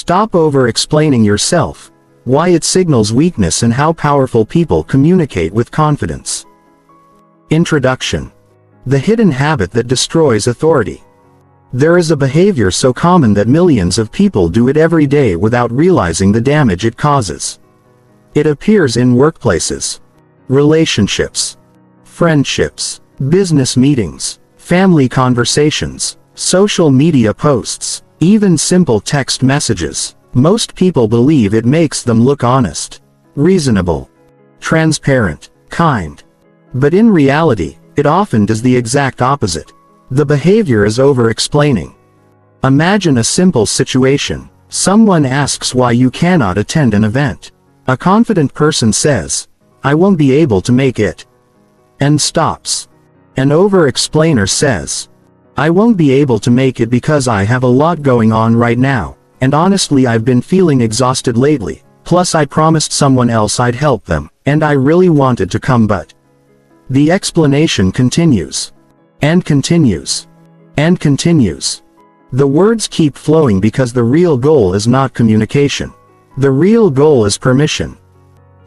Stop over-explaining yourself, why it signals weakness and how powerful people communicate with confidence. Introduction. The hidden habit that destroys authority. There is a behavior so common that millions of people do it every day without realizing the damage it causes. It appears in workplaces, relationships, friendships, business meetings, family conversations, social media posts, even simple text messages. Most people believe it makes them look honest, reasonable, transparent, kind. But in reality, it often does the exact opposite. The behavior is over-explaining. Imagine a simple situation. Someone asks why you cannot attend an event. A confident person says, "I won't be able to make it," and stops. An over-explainer says, "I won't be able to make it because I have a lot going on right now, and honestly I've been feeling exhausted lately, plus I promised someone else I'd help them, and I really wanted to come but..." The explanation continues. And continues. And continues. The words keep flowing because the real goal is not communication. The real goal is permission,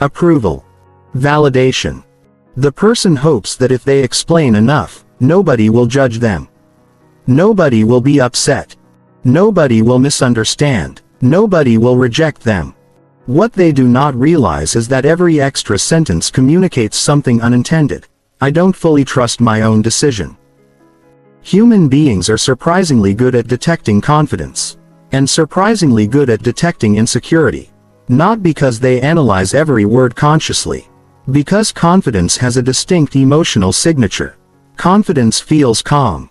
approval, validation. The person hopes that if they explain enough, nobody will judge them. Nobody will be upset. Nobody will misunderstand. Nobody will reject them. What they do not realize is that every extra sentence communicates something unintended. I don't fully trust my own decision. Human beings are surprisingly good at detecting confidence, and surprisingly good at detecting insecurity. Not because they analyze every word consciously. Because confidence has a distinct emotional signature. Confidence feels calm.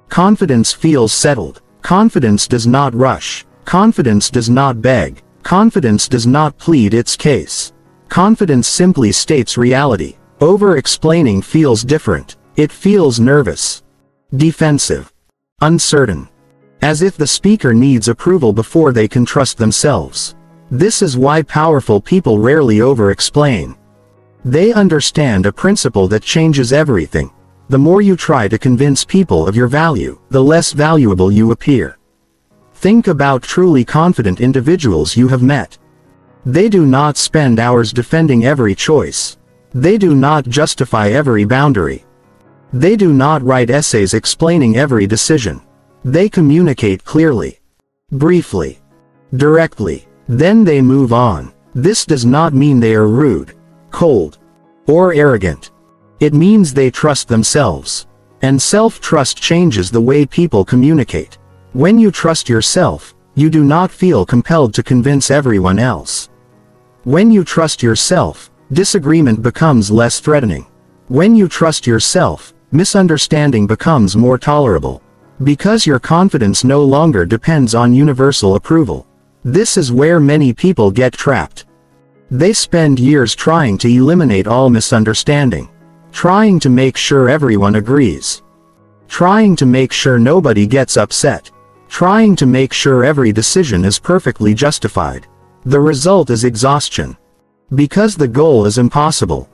Confidence feels settled. Confidence does not rush. Confidence does not beg. Confidence does not plead its case. Confidence simply states reality. Over-explaining feels different. It feels nervous, defensive, uncertain. As if the speaker needs approval before they can trust themselves. This is why powerful people rarely over-explain. They understand a principle that changes everything. The more you try to convince people of your value, the less valuable you appear. Think about truly confident individuals you have met. They do not spend hours defending every choice. They do not justify every boundary. They do not write essays explaining every decision. They communicate clearly, briefly, directly. Then they move on. This does not mean they are rude, cold, or arrogant. It means they trust themselves. And self-trust changes the way people communicate. When you trust yourself, you do not feel compelled to convince everyone else. When you trust yourself, disagreement becomes less threatening. When you trust yourself, misunderstanding becomes more tolerable. Because your confidence no longer depends on universal approval. This is where many people get trapped. They spend years trying to eliminate all misunderstanding. Trying to make sure everyone agrees. Trying to make sure nobody gets upset. Trying to make sure every decision is perfectly justified. The result is exhaustion. Because the goal is impossible.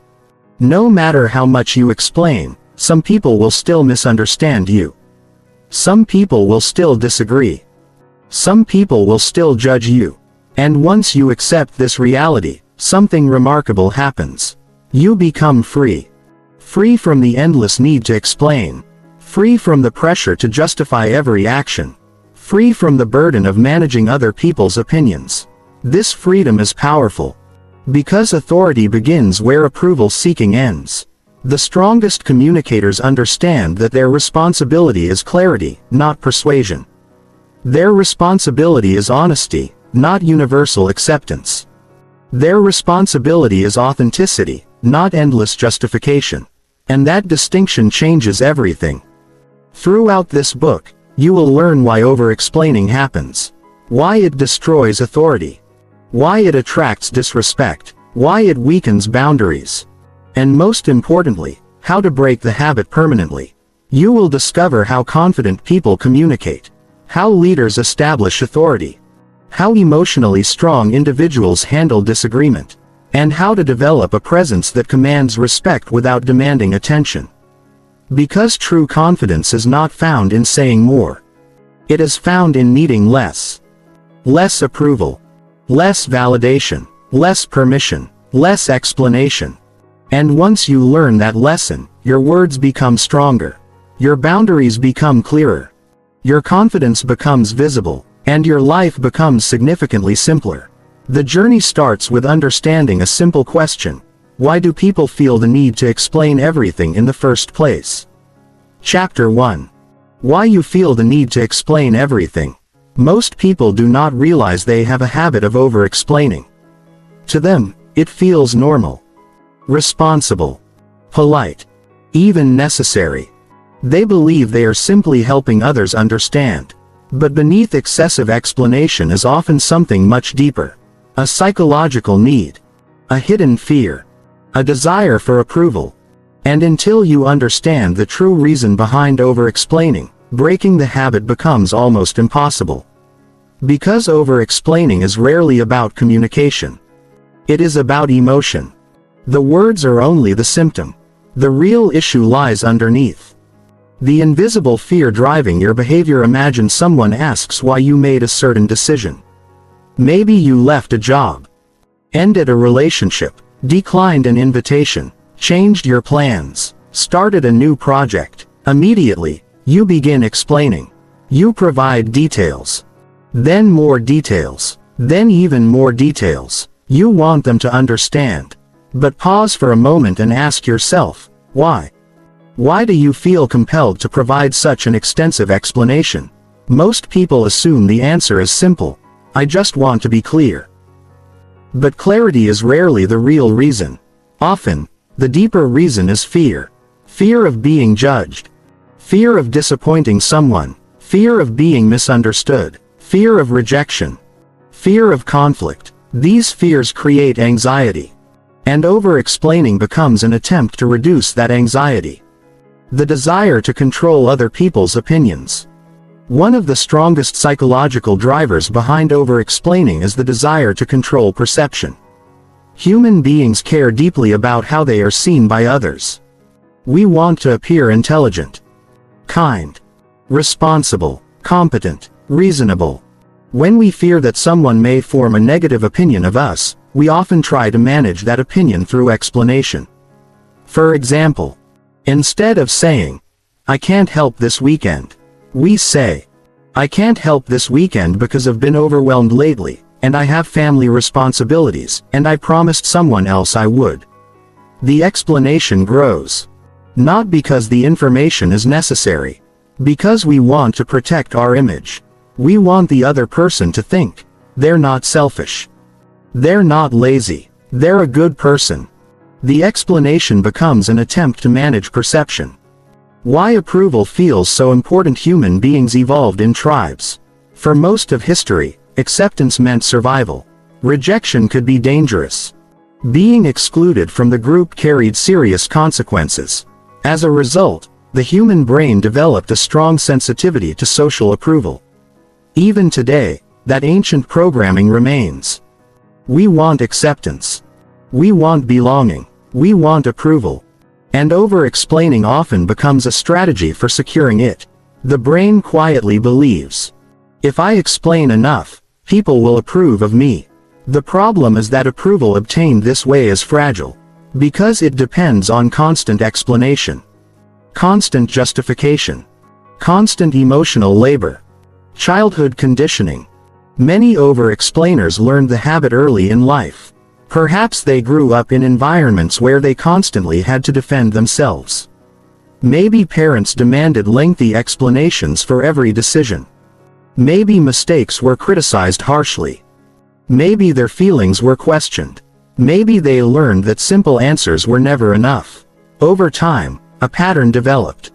No matter how much you explain, some people will still misunderstand you. Some people will still disagree. Some people will still judge you. And once you accept this reality, something remarkable happens. You become free. Free from the endless need to explain. Free from the pressure to justify every action. Free from the burden of managing other people's opinions. This freedom is powerful. Because authority begins where approval-seeking ends. The strongest communicators understand that their responsibility is clarity, not persuasion. Their responsibility is honesty, not universal acceptance. Their responsibility is authenticity, not endless justification. And that distinction changes everything. Throughout this book, you will learn why over-explaining happens. Why it destroys authority. Why it attracts disrespect. Why it weakens boundaries. And most importantly, how to break the habit permanently. You will discover how confident people communicate. How leaders establish authority. How emotionally strong individuals handle disagreement. And how to develop a presence that commands respect without demanding attention. Because true confidence is not found in saying more. It is found in needing less. less approval, less validation, less permission, less explanation. And once you learn that lesson, your words become stronger, your boundaries become clearer, your confidence becomes visible, and your life becomes significantly simpler. The journey starts with understanding a simple question: why do people feel the need to explain everything in the first place? Chapter 1. Why you feel the need to explain everything. Most people do not realize they have a habit of over-explaining. To them, it feels normal, responsible, polite, even necessary. They believe they are simply helping others understand. But beneath excessive explanation is often something much deeper. A psychological need, a hidden fear, a desire for approval. And until you understand the true reason behind over-explaining, breaking the habit becomes almost impossible. Because over-explaining is rarely about communication. It is about emotion. The words are only the symptom. The real issue lies underneath. The invisible fear driving your behavior. Imagine someone asks why you made a certain decision. Maybe you left a job, ended a relationship, declined an invitation, changed your plans, started a new project. Immediately, you begin explaining. You provide details. Then more details. Then even more details. You want them to understand. But pause for a moment and ask yourself, why? Why do you feel compelled to provide such an extensive explanation? Most people assume the answer is simple: I just want to be clear. But clarity is rarely the real reason. Often, the deeper reason is fear. Fear of being judged. Fear of disappointing someone. Fear of being misunderstood. Fear of rejection. Fear of conflict. These fears create anxiety. And over-explaining becomes an attempt to reduce that anxiety. The desire to control other people's opinions. One of the strongest psychological drivers behind over-explaining is the desire to control perception. Human beings care deeply about how they are seen by others. We want to appear intelligent, kind, responsible, competent, reasonable. When we fear that someone may form a negative opinion of us, we often try to manage that opinion through explanation. For example, instead of saying, "I can't help this weekend," we say, "I can't help this weekend because I've been overwhelmed lately, and I have family responsibilities, and I promised someone else I would." The explanation grows. Not because the information is necessary. Because we want to protect our image. We want the other person to think, they're not selfish. They're not lazy. They're a good person. The explanation becomes an attempt to manage perception. Why approval feels so important. Human beings evolved in tribes. For most of history, acceptance meant survival. Rejection could be dangerous. Being excluded from the group carried serious consequences. As a result, the human brain developed a strong sensitivity to social approval. Even today, that ancient programming remains. We want acceptance. We want belonging. We want approval. And over-explaining often becomes a strategy for securing it. The brain quietly believes, if I explain enough, people will approve of me. The problem is that approval obtained this way is fragile. Because it depends on constant explanation, constant justification, constant emotional labor, childhood conditioning. Many over-explainers learned the habit early in life. Perhaps they grew up in environments where they constantly had to defend themselves. Maybe parents demanded lengthy explanations for every decision. Maybe mistakes were criticized harshly. Maybe their feelings were questioned. Maybe they learned that simple answers were never enough. Over time, a pattern developed.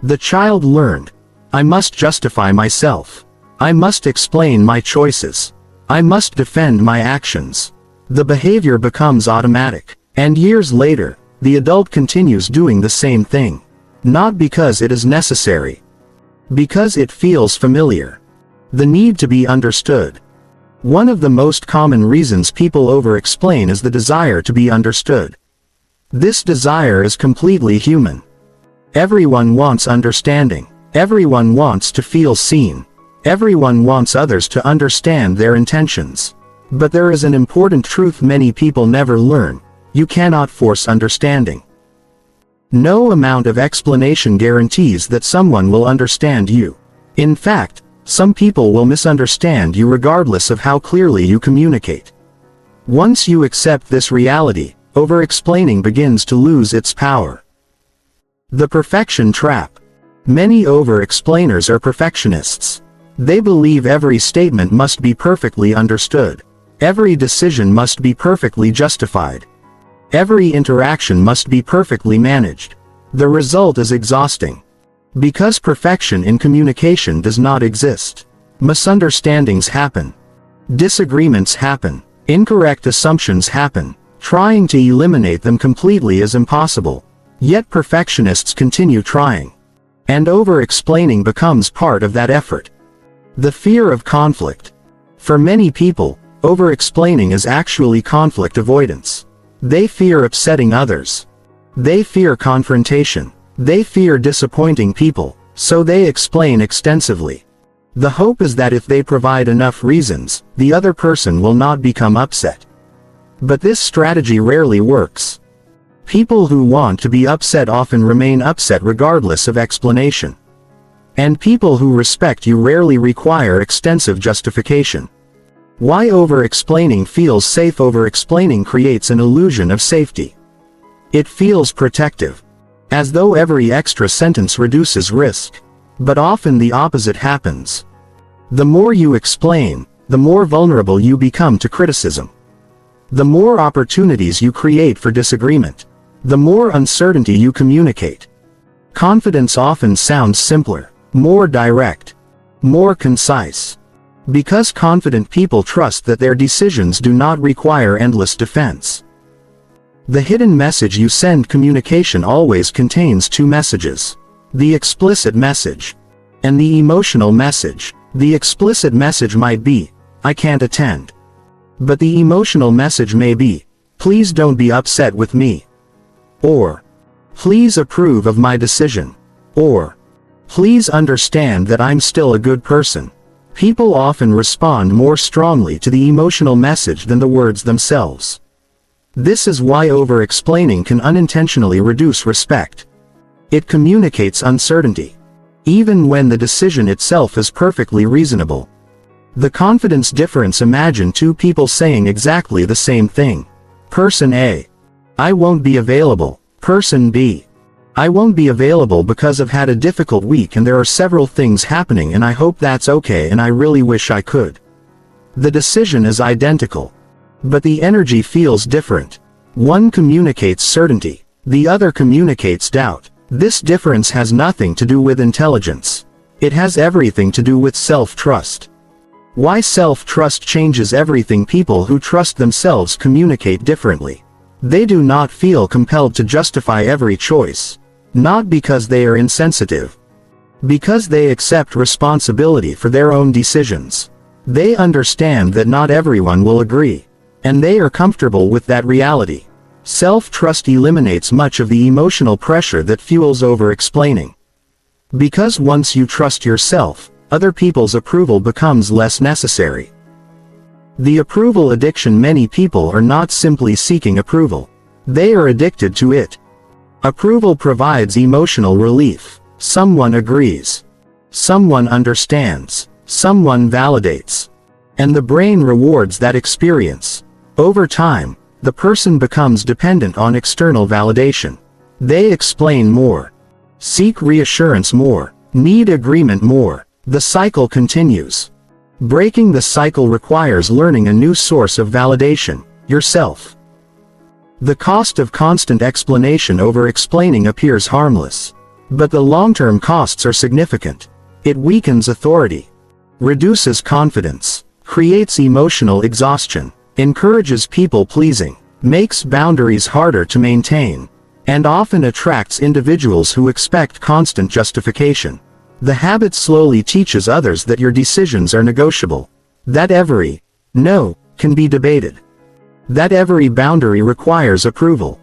The child learned, I must justify myself. I must explain my choices. I must defend my actions. The behavior becomes automatic. And years later, the adult continues doing the same thing. Not because it is necessary. Because it feels familiar. The need to be understood. One of the most common reasons people over-explain is the desire to be understood. This desire is completely human. Everyone wants understanding. Everyone wants to feel seen. Everyone wants others to understand their intentions. But there is an important truth many people never learn: you cannot force understanding. No amount of explanation guarantees that someone will understand you. In fact, some people will misunderstand you regardless of how clearly you communicate. Once you accept this reality, over-explaining begins to lose its power. The perfection trap. Many over-explainers are perfectionists. They believe every statement must be perfectly understood. Every decision must be perfectly justified. Every interaction must be perfectly managed. The result is exhausting. Because perfection in communication does not exist. Misunderstandings happen. Disagreements happen. Incorrect assumptions happen. Trying to eliminate them completely is impossible. Yet perfectionists continue trying. And over-explaining becomes part of that effort. The fear of conflict. For many people, over-explaining is actually conflict avoidance. They fear upsetting others. They fear confrontation. They fear disappointing people, so they explain extensively. The hope is that if they provide enough reasons, the other person will not become upset. But this strategy rarely works. People who want to be upset often remain upset regardless of explanation. And people who respect you rarely require extensive justification. Why over-explaining feels safe? Over-explaining creates an illusion of safety. It feels protective, as though every extra sentence reduces risk. But often the opposite happens. The more you explain, the more vulnerable you become to criticism. The more opportunities you create for disagreement. The more uncertainty you communicate. Confidence often sounds simpler, more direct, more concise. Because confident people trust that their decisions do not require endless defense. The hidden message you send. Communication always contains two messages: the explicit message and the emotional message. The explicit message might be, "I can't attend." But the emotional message may be, "Please don't be upset with me." Or, "Please approve of my decision." Or, "Please understand that I'm still a good person." People often respond more strongly to the emotional message than the words themselves. This is why over-explaining can unintentionally reduce respect. It communicates uncertainty, even when the decision itself is perfectly reasonable. The confidence difference. Imagine two people saying exactly the same thing. Person A: "I won't be available." Person B: "I won't be available because I've had a difficult week and there are several things happening and I hope that's okay and I really wish I could." The decision is identical, but the energy feels different. One communicates certainty, the other communicates doubt. This difference has nothing to do with intelligence. It has everything to do with self-trust. Why self-trust changes everything. People who trust themselves communicate differently. They do not feel compelled to justify every choice. Not because they are insensitive. Because they accept responsibility for their own decisions. They understand that not everyone will agree. And they are comfortable with that reality. Self-trust eliminates much of the emotional pressure that fuels over-explaining. Because once you trust yourself, other people's approval becomes less necessary. The approval addiction. Many people are not simply seeking approval. They are addicted to it. Approval provides emotional relief. Someone agrees. Someone understands. Someone validates. And the brain rewards that experience. Over time, the person becomes dependent on external validation. They explain more, seek reassurance more, need agreement more. The cycle continues. Breaking the cycle requires learning a new source of validation: yourself. The cost of constant explanation. Over-explaining appears harmless, but the long-term costs are significant. It weakens authority, reduces confidence, creates emotional exhaustion, encourages people-pleasing, makes boundaries harder to maintain, and often attracts individuals who expect constant justification. The habit slowly teaches others that your decisions are negotiable, that every no can be debated, that every boundary requires approval.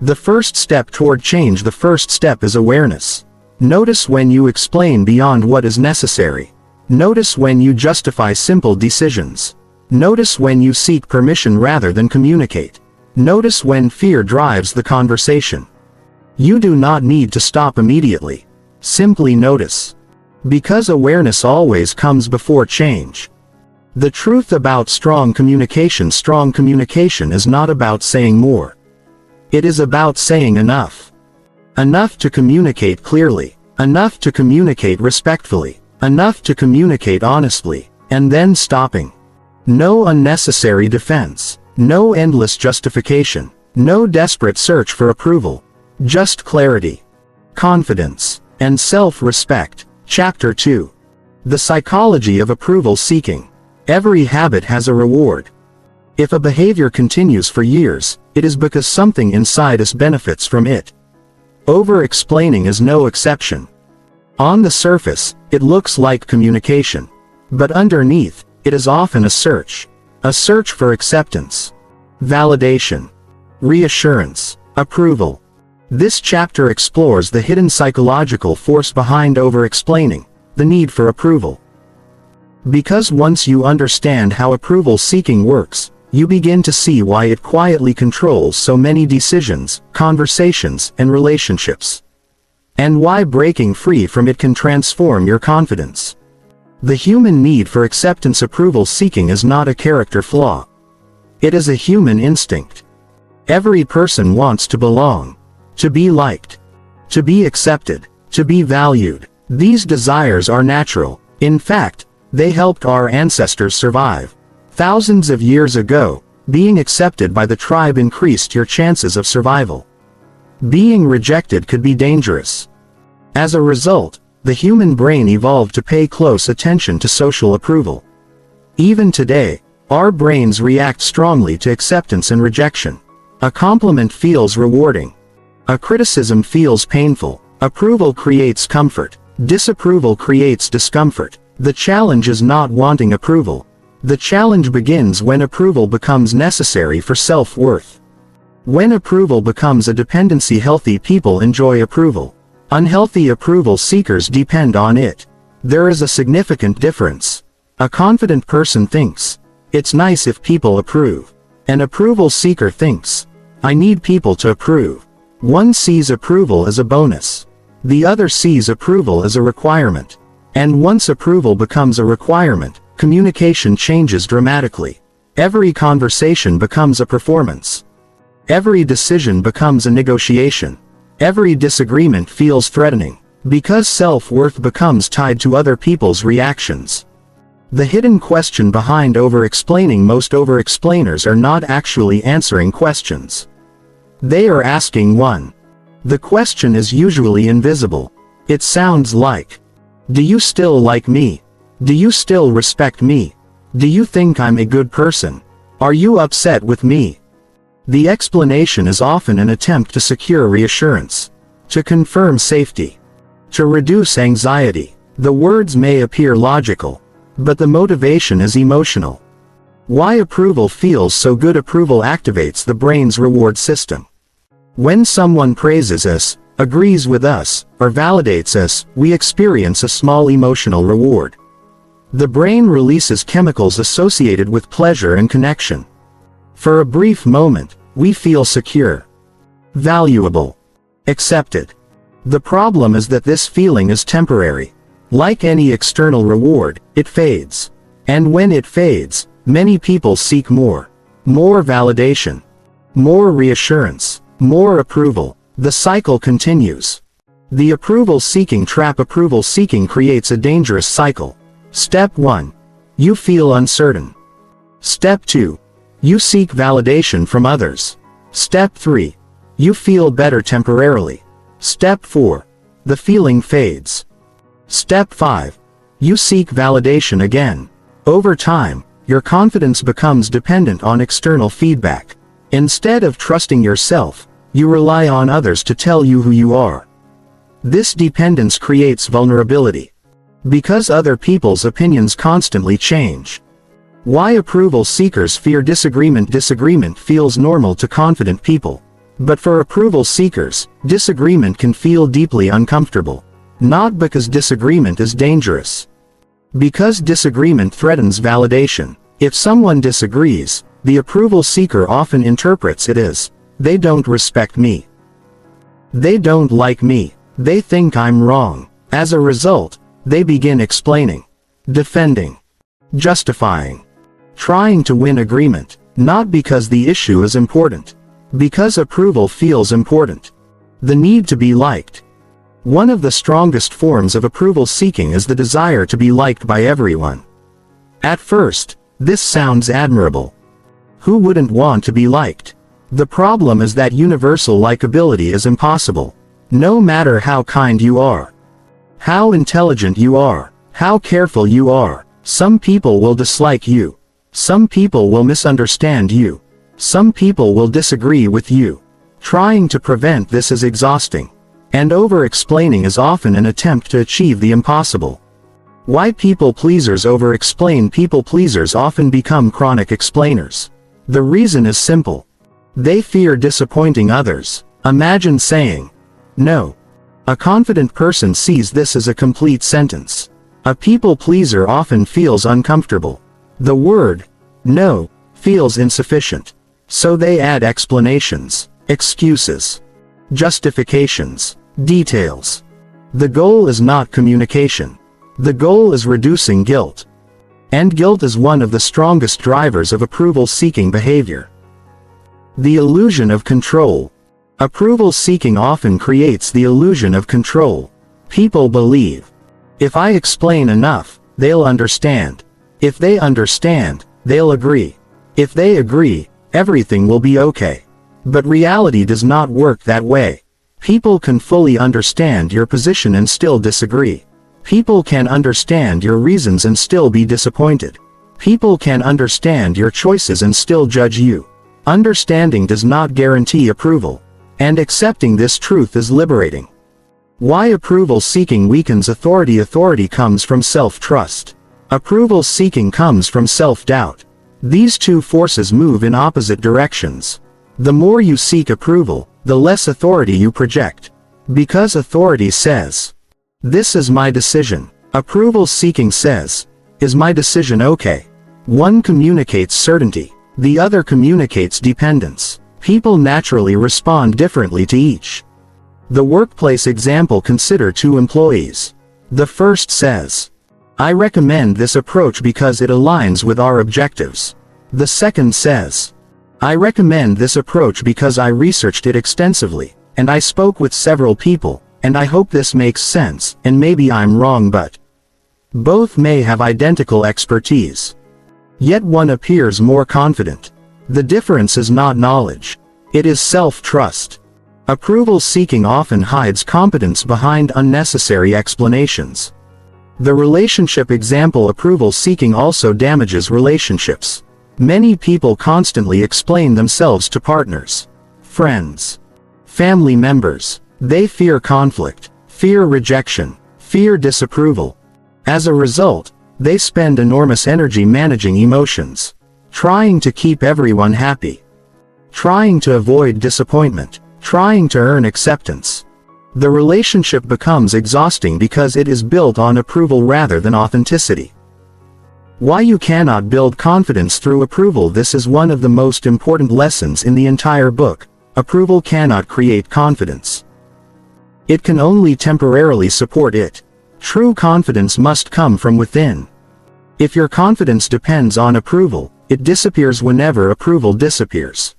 The first step toward change. The first step is awareness. Notice when you explain beyond what is necessary. Notice when you justify simple decisions. Notice when you seek permission rather than communicate. Notice when fear drives the conversation. You do not need to stop immediately. Simply notice. Because awareness always comes before change. The truth about strong communication is not about saying more. It is about saying enough. Enough to communicate clearly. Enough to communicate respectfully. Enough to communicate honestly. And then stopping. No unnecessary defense. No endless justification. No desperate search for approval. Just clarity. Confidence. And self-respect. Chapter 2. The psychology of approval seeking. Every habit has a reward. If a behavior continues for years, it is because something inside us benefits from it. Over-explaining is no exception. On the surface, it looks like communication. But underneath, it is often a search. A search for acceptance. Validation. Reassurance. Approval. This chapter explores the hidden psychological force behind over-explaining, the need for approval. Because once you understand how approval seeking works, you begin to see why it quietly controls so many decisions, conversations, and relationships. And why breaking free from it can transform your confidence. The human need for acceptance approval seeking is not a character flaw. It is a human instinct. Every person wants to belong. To be liked. To be accepted. To be valued. These desires are natural. In fact, they helped our ancestors survive. Thousands of years ago, being accepted by the tribe increased your chances of survival. Being rejected could be dangerous. As a result, the human brain evolved to pay close attention to social approval. Even today, our brains react strongly to acceptance and rejection. A compliment feels rewarding. A criticism feels painful. Approval creates comfort. Disapproval creates discomfort. The challenge is not wanting approval. The challenge begins when approval becomes necessary for self-worth. When approval becomes a dependency, healthy people enjoy approval. Unhealthy approval seekers depend on it. There is a significant difference. A confident person thinks, "It's nice if people approve." An approval seeker thinks, "I need people to approve." One sees approval as a bonus. The other sees approval as a requirement. And once approval becomes a requirement, communication changes dramatically. Every conversation becomes a performance. Every decision becomes a negotiation. Every disagreement feels threatening, because self-worth becomes tied to other people's reactions. The hidden question behind over-explaining: most over-explainers are not actually answering questions. They are asking one. The question is usually invisible. It sounds like, "Do you still like me? Do you still respect me? Do you think I'm a good person? Are you upset with me?" The explanation is often an attempt to secure reassurance, to confirm safety, to reduce anxiety. The words may appear logical, but the motivation is emotional. Why approval feels so good? Approval activates the brain's reward system. When someone praises us, agrees with us, or validates us, we experience a small emotional reward. The brain releases chemicals associated with pleasure and connection. For a brief moment, we feel secure, valuable, accepted. The problem is that this feeling is temporary. Like any external reward, it fades. And when it fades, many people seek more. More validation. More reassurance. More approval. The cycle continues. The approval-seeking trap. Approval-seeking creates a dangerous cycle. Step 1. You feel uncertain. Step 2. You seek validation from others. Step 3. You feel better temporarily. Step 4. The feeling fades. Step 5. You seek validation again. Over time, your confidence becomes dependent on external feedback. Instead of trusting yourself, you rely on others to tell you who you are. This dependence creates vulnerability. Because other people's opinions constantly change. Why approval seekers fear disagreement? Disagreement feels normal to confident people. But for approval seekers, disagreement can feel deeply uncomfortable. Not because disagreement is dangerous, Because disagreement threatens validation. If someone disagrees, the approval seeker often interprets it as, they don't respect me. They don't like me. They think I'm wrong. As a result, they begin explaining, defending, justifying, trying to win agreement, not because the issue is important, because approval feels important. The need to be liked. One of the strongest forms of approval seeking is the desire to be liked by everyone. At first, this sounds admirable. Who wouldn't want to be liked? The problem is that universal likability is impossible. No matter how kind you are, how intelligent you are, how careful you are, some people will dislike you. Some people will misunderstand you. Some people will disagree with you. Trying to prevent this is exhausting. And over-explaining is often an attempt to achieve the impossible. Why people pleasers over-explain? People pleasers often become chronic explainers. The reason is simple. They fear disappointing others. Imagine saying, no. A confident person sees this as a complete sentence. A people pleaser often feels uncomfortable. The word, no, feels insufficient. So they add explanations, excuses, justifications, details. The goal is not communication. The goal is reducing guilt. And guilt is one of the strongest drivers of approval-seeking behavior. The illusion of control. Approval seeking often creates the illusion of control. People believe, if I explain enough, they'll understand. If they understand, they'll agree. If they agree, everything will be okay. But reality does not work that way. People can fully understand your position and still disagree. People can understand your reasons and still be disappointed. People can understand your choices and still judge you. Understanding does not guarantee approval. And accepting this truth is liberating. Why approval seeking weakens authority? Authority comes from self-trust. Approval seeking comes from self-doubt. These two forces move in opposite directions. The more you seek approval, the less authority you project. Because authority says, this is my decision. Approval seeking says, is my decision okay? One communicates certainty. The other communicates dependence. People naturally respond differently to each. The workplace example: consider two employees. The first says, I recommend this approach because it aligns with our objectives. The second says, I recommend this approach because I researched it extensively, and I spoke with several people, and I hope this makes sense, and maybe I'm wrong, but both may have identical expertise. Yet one appears more confident. The difference is not knowledge. It is self-trust. Approval seeking often hides competence behind unnecessary explanations. The relationship example: approval seeking also damages relationships. Many people constantly explain themselves to partners, friends, family members. They fear conflict, fear rejection, fear disapproval. As a result, they spend enormous energy managing emotions, trying to keep everyone happy, trying to avoid disappointment, trying to earn acceptance. The relationship becomes exhausting because it is built on approval rather than authenticity. Why you cannot build confidence through approval. This is one of the most important lessons in the entire book. Approval cannot create confidence. It can only temporarily support it. True confidence must come from within. If your confidence depends on approval, it disappears whenever approval disappears.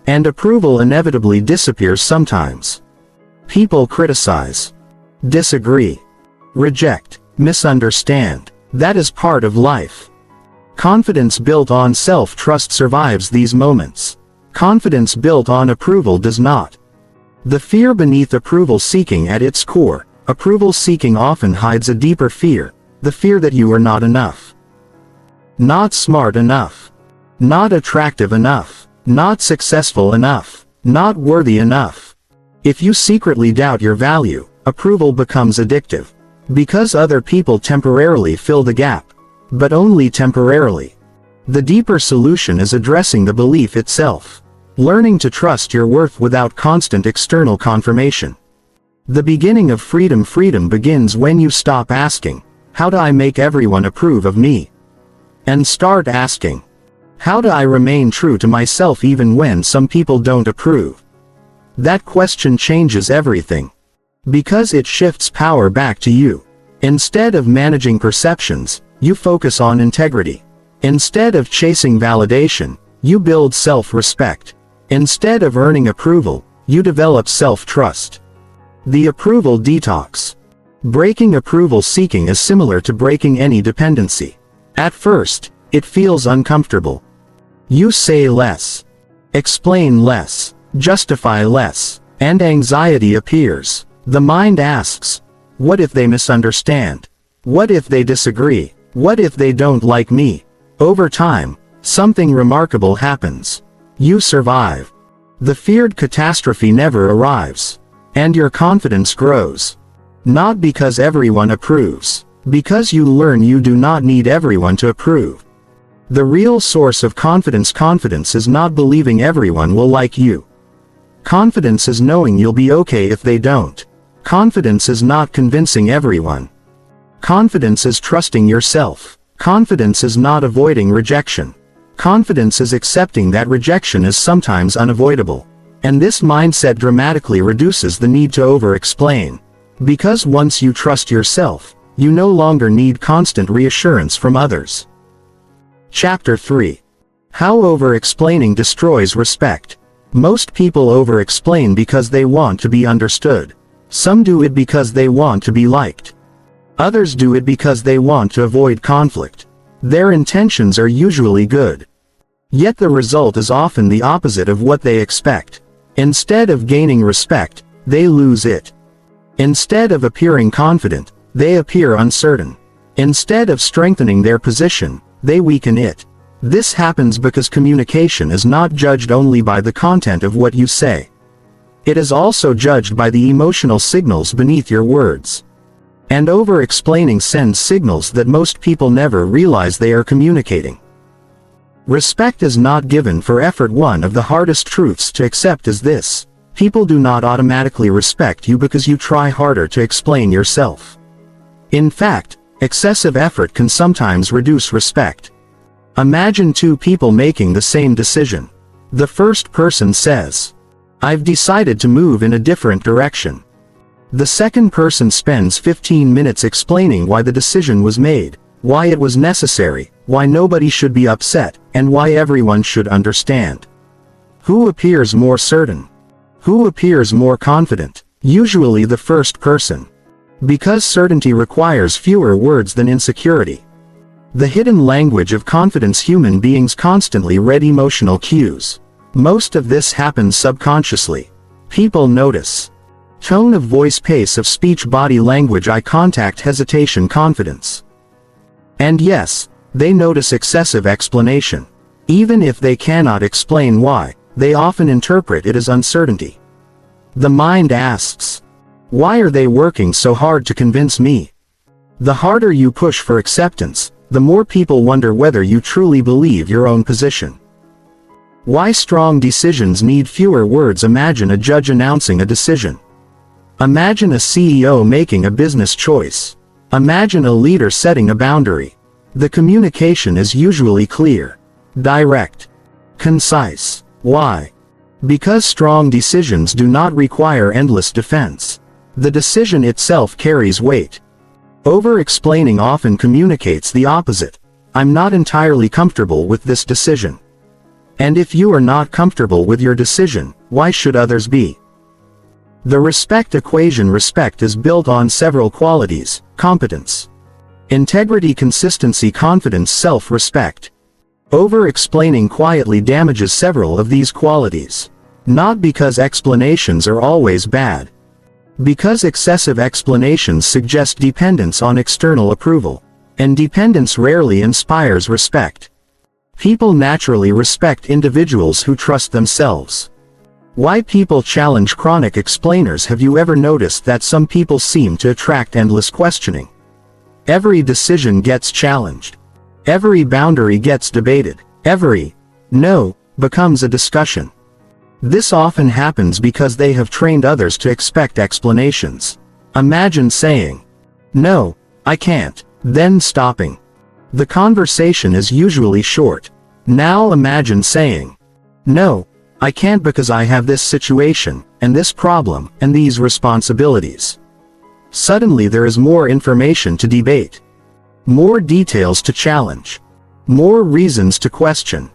And approval inevitably disappears sometimes. People criticize, disagree, reject, misunderstand. That is part of life. Confidence built on self-trust survives these moments. Confidence built on approval does not. The fear beneath approval seeking: at its core, approval seeking often hides a deeper fear, the fear that you are not enough. Not smart enough. Not attractive enough. Not successful enough. Not worthy enough. If you secretly doubt your value, approval becomes addictive. Because other people temporarily fill the gap. But only temporarily. The deeper solution is addressing the belief itself. Learning to trust your worth without constant external confirmation. The beginning of freedom. Freedom begins when you stop asking, how do I make everyone approve of me? And start asking, how do I remain true to myself even when some people don't approve? That question changes everything. Because it shifts power back to you. Instead of managing perceptions, you focus on integrity. Instead of chasing validation, you build self-respect. Instead of earning approval, you develop self-trust. The approval detox. Breaking approval seeking is similar to breaking any dependency. At first, it feels uncomfortable. You say less, explain less, justify less, and anxiety appears. The mind asks, what if they misunderstand? What if they disagree? What if they don't like me? Over time, something remarkable happens. You survive. The feared catastrophe never arrives. And your confidence grows. Not because everyone approves. Because you learn you do not need everyone to approve. The real source of confidence is not believing everyone will like you. Confidence is knowing you'll be okay if they don't. Confidence is not convincing everyone. Confidence is trusting yourself. Confidence is not avoiding rejection. Confidence is accepting that rejection is sometimes unavoidable. And this mindset dramatically reduces the need to over-explain. Because once you trust yourself, you no longer need constant reassurance from others. Chapter 3. How over-explaining destroys respect. Most people over-explain because they want to be understood. Some do it because they want to be liked. Others do it because they want to avoid conflict. Their intentions are usually good. Yet the result is often the opposite of what they expect. Instead of gaining respect, they lose it. Instead of appearing confident, they appear uncertain. Instead of strengthening their position, they weaken it. This happens because communication is not judged only by the content of what you say. It is also judged by the emotional signals beneath your words. And over-explaining sends signals that most people never realize they are communicating. Respect is not given for effort. One of the hardest truths to accept is this: people do not automatically respect you because you try harder to explain yourself. In fact, excessive effort can sometimes reduce respect. Imagine two people making the same decision. The first person says, "I've decided to move in a different direction." The second person spends 15 minutes explaining why the decision was made, why it was necessary, why nobody should be upset, and why everyone should understand. Who appears more certain? Who appears more confident? Usually the first person. Because certainty requires fewer words than insecurity. The hidden language of confidence. Human beings constantly read emotional cues. Most of this happens subconsciously. People notice tone of voice, pace of speech, body language, eye contact, hesitation, confidence. And yes, they notice excessive explanation. Even if they cannot explain why, they often interpret it as uncertainty. The mind asks, why are they working so hard to convince me? The harder you push for acceptance, the more people wonder whether you truly believe your own position. Why strong decisions need fewer words. Imagine a judge announcing a decision. Imagine a CEO making a business choice. Imagine a leader setting a boundary. The communication is usually clear, direct, concise. Why? Because strong decisions do not require endless defense. The decision itself carries weight. Over-explaining often communicates the opposite. I'm not entirely comfortable with this decision. And if you are not comfortable with your decision, why should others be? The respect equation. Respect is built on several qualities: competence, integrity, consistency, confidence, self-respect. Over-explaining quietly damages several of these qualities. Not because explanations are always bad. Because excessive explanations suggest dependence on external approval. And dependence rarely inspires respect. People naturally respect individuals who trust themselves. Why people challenge chronic explainers. Have you ever noticed that some people seem to attract endless questioning? Every decision gets challenged. Every boundary gets debated. Every no becomes a discussion. This often happens because they have trained others to expect explanations. Imagine saying, "No, I can't," then stopping. The conversation is usually short. Now imagine saying, "No, I can't because I have this situation, and this problem, and these responsibilities." Suddenly there is more information to debate. More details to challenge. More reasons to question.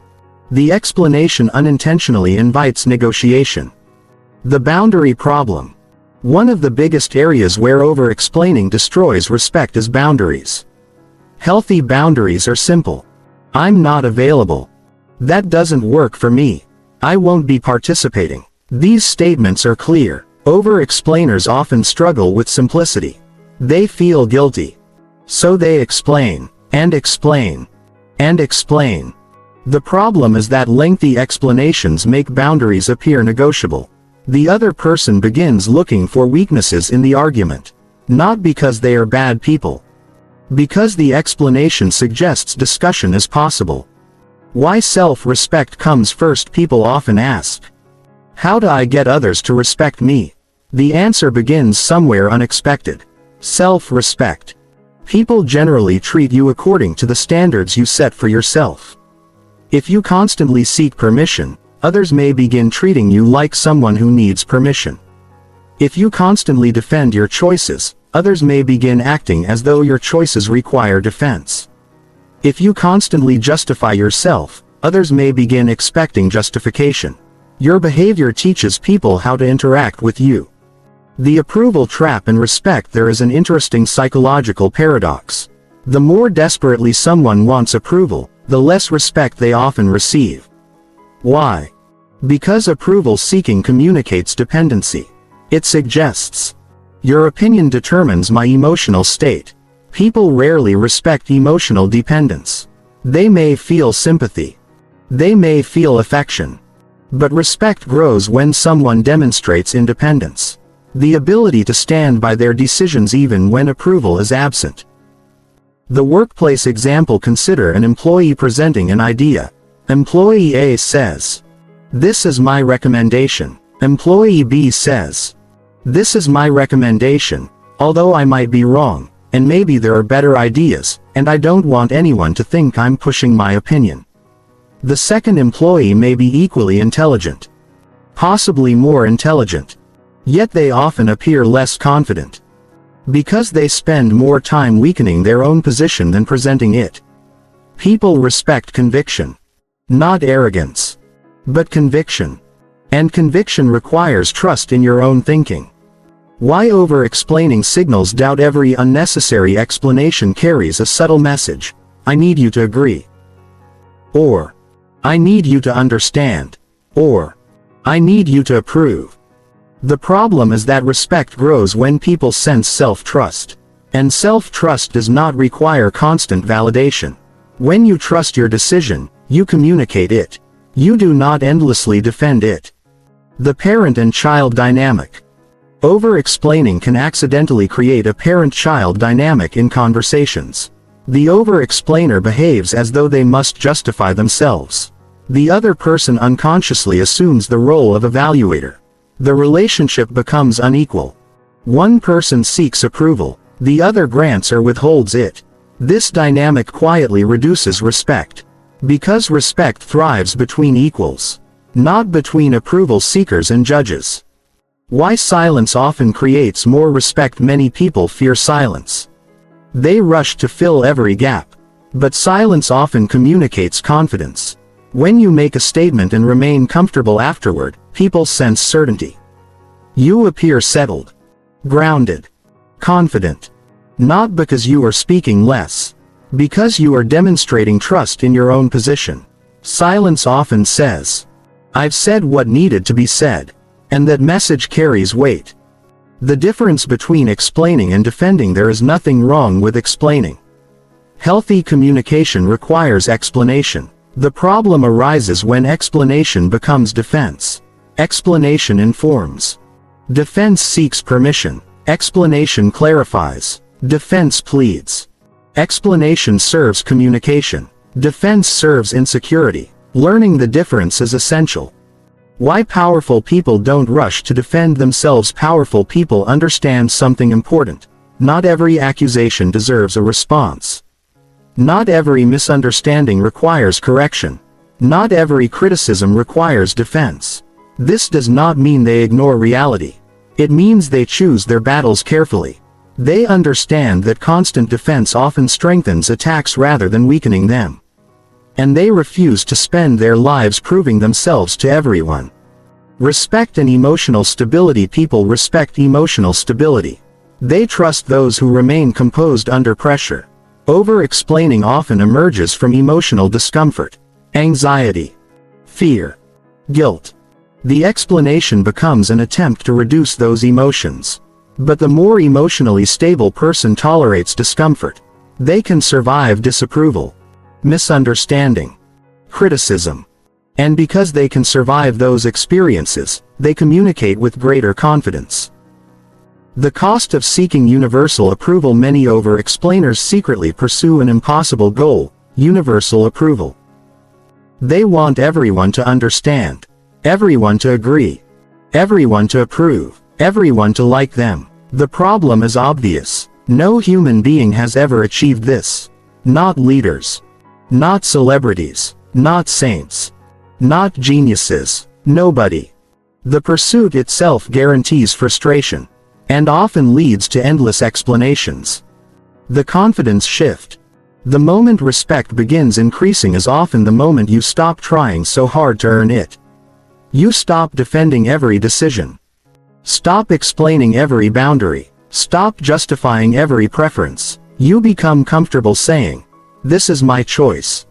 The explanation unintentionally invites negotiation. The boundary problem. One of the biggest areas where over-explaining destroys respect is boundaries. Healthy boundaries are simple. I'm not available. That doesn't work for me. I won't be participating. These statements are clear. Over-explainers often struggle with simplicity. They feel guilty. So they explain, and explain, and explain. The problem is that lengthy explanations make boundaries appear negotiable. The other person begins looking for weaknesses in the argument. Not because they are bad people. Because the explanation suggests discussion is possible. Why self-respect comes first? People often ask, how do I get others to respect me? The answer begins somewhere unexpected. Self-respect. People generally treat you according to the standards you set for yourself. If you constantly seek permission, others may begin treating you like someone who needs permission. If you constantly defend your choices, others may begin acting as though your choices require defense. If you constantly justify yourself, others may begin expecting justification. Your behavior teaches people how to interact with you. The approval trap. In respect, there is an interesting psychological paradox. The more desperately someone wants approval, the less respect they often receive. Why? Because approval seeking communicates dependency. It suggests, your opinion determines my emotional state. People rarely respect emotional dependence. They may feel sympathy. They may feel affection. But respect grows when someone demonstrates independence. The ability to stand by their decisions even when approval is absent. The workplace example. Consider an employee presenting an idea. Employee A says, "This is my recommendation." Employee B says, "This is my recommendation, although I might be wrong, and maybe there are better ideas, and I don't want anyone to think I'm pushing my opinion." The second employee may be equally intelligent. Possibly more intelligent. Yet they often appear less confident. Because they spend more time weakening their own position than presenting it. People respect conviction. Not arrogance. But conviction. And conviction requires trust in your own thinking. Why over-explaining signals doubt? Every unnecessary explanation carries a subtle message. I need you to agree. Or, I need you to understand. Or, I need you to approve. The problem is that respect grows when people sense self-trust. And self-trust does not require constant validation. When you trust your decision, you communicate it. You do not endlessly defend it. The parent and child dynamic. Over-explaining can accidentally create a parent-child dynamic in conversations. The over-explainer behaves as though they must justify themselves. The other person unconsciously assumes the role of evaluator. The relationship becomes unequal. One person seeks approval, the other grants or withholds it. This dynamic quietly reduces respect. Because respect thrives between equals, not between approval seekers and judges. Why silence often creates more respect? Many people fear silence. They rush to fill every gap. But silence often communicates confidence. When you make a statement and remain comfortable afterward, people sense certainty. You appear settled, grounded, confident. Not because you are speaking less. Because you are demonstrating trust in your own position. Silence often says, I've said what needed to be said. And that message carries weight. The difference between explaining and defending. There is nothing wrong with explaining. Healthy communication requires explanation. The problem arises when explanation becomes defense. Explanation informs. Defense seeks permission. Explanation clarifies. Defense pleads. Explanation serves communication. Defense serves insecurity. Learning the difference is essential. Why powerful people don't rush to defend themselves? Powerful people understand something important. Not every accusation deserves a response. Not every misunderstanding requires correction. Not every criticism requires defense. This does not mean they ignore reality. It means they choose their battles carefully. They understand that constant defense often strengthens attacks rather than weakening them. And they refuse to spend their lives proving themselves to everyone. Respect and emotional stability. People respect emotional stability. They trust those who remain composed under pressure. Over-explaining often emerges from emotional discomfort, anxiety, fear, guilt. The explanation becomes an attempt to reduce those emotions. But the more emotionally stable person tolerates discomfort, they can survive disapproval, misunderstanding, criticism. And because they can survive those experiences, they communicate with greater confidence. The cost of seeking universal approval. Many over-explainers secretly pursue an impossible goal: universal approval. They want everyone to understand, everyone to agree, everyone to approve, everyone to like them. The problem is obvious. No human being has ever achieved this. Not leaders. Not celebrities. Not saints. Not geniuses. Nobody. The pursuit itself guarantees frustration, and often leads to endless explanations. The confidence shift. The moment respect begins increasing is often the moment you stop trying so hard to earn it. You stop defending every decision. Stop explaining every boundary. Stop justifying every preference. You become comfortable saying, "This is my choice,"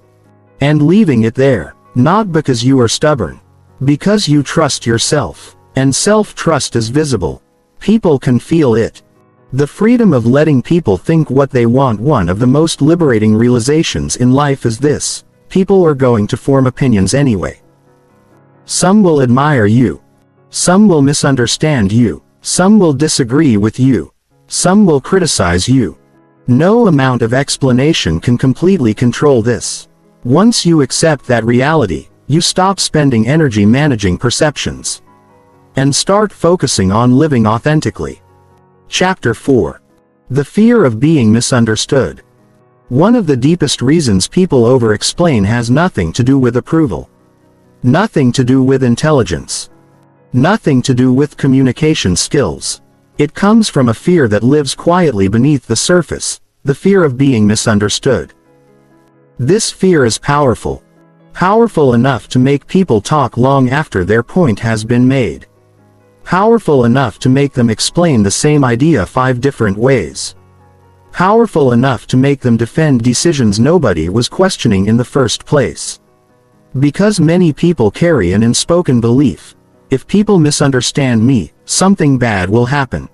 and leaving it there, not because you are stubborn, because you trust yourself. And self-trust is visible. People can feel it. The freedom of letting people think what they want. One of the most liberating realizations in life is this: people are going to form opinions anyway. Some will admire you. Some will misunderstand you. Some will disagree with you. Some will criticize you. No amount of explanation can completely control this. Once you accept that reality, you stop spending energy managing perceptions and start focusing on living authentically. Chapter 4. The fear of being misunderstood. One of the deepest reasons people over-explain has nothing to do with approval. Nothing to do with intelligence. Nothing to do with communication skills. It comes from a fear that lives quietly beneath the surface, the fear of being misunderstood. This fear is powerful. Powerful enough to make people talk long after their point has been made. Powerful enough to make them explain the same idea 5 different ways. Powerful enough to make them defend decisions nobody was questioning in the first place. Because many people carry an unspoken belief: if people misunderstand me, something bad will happen.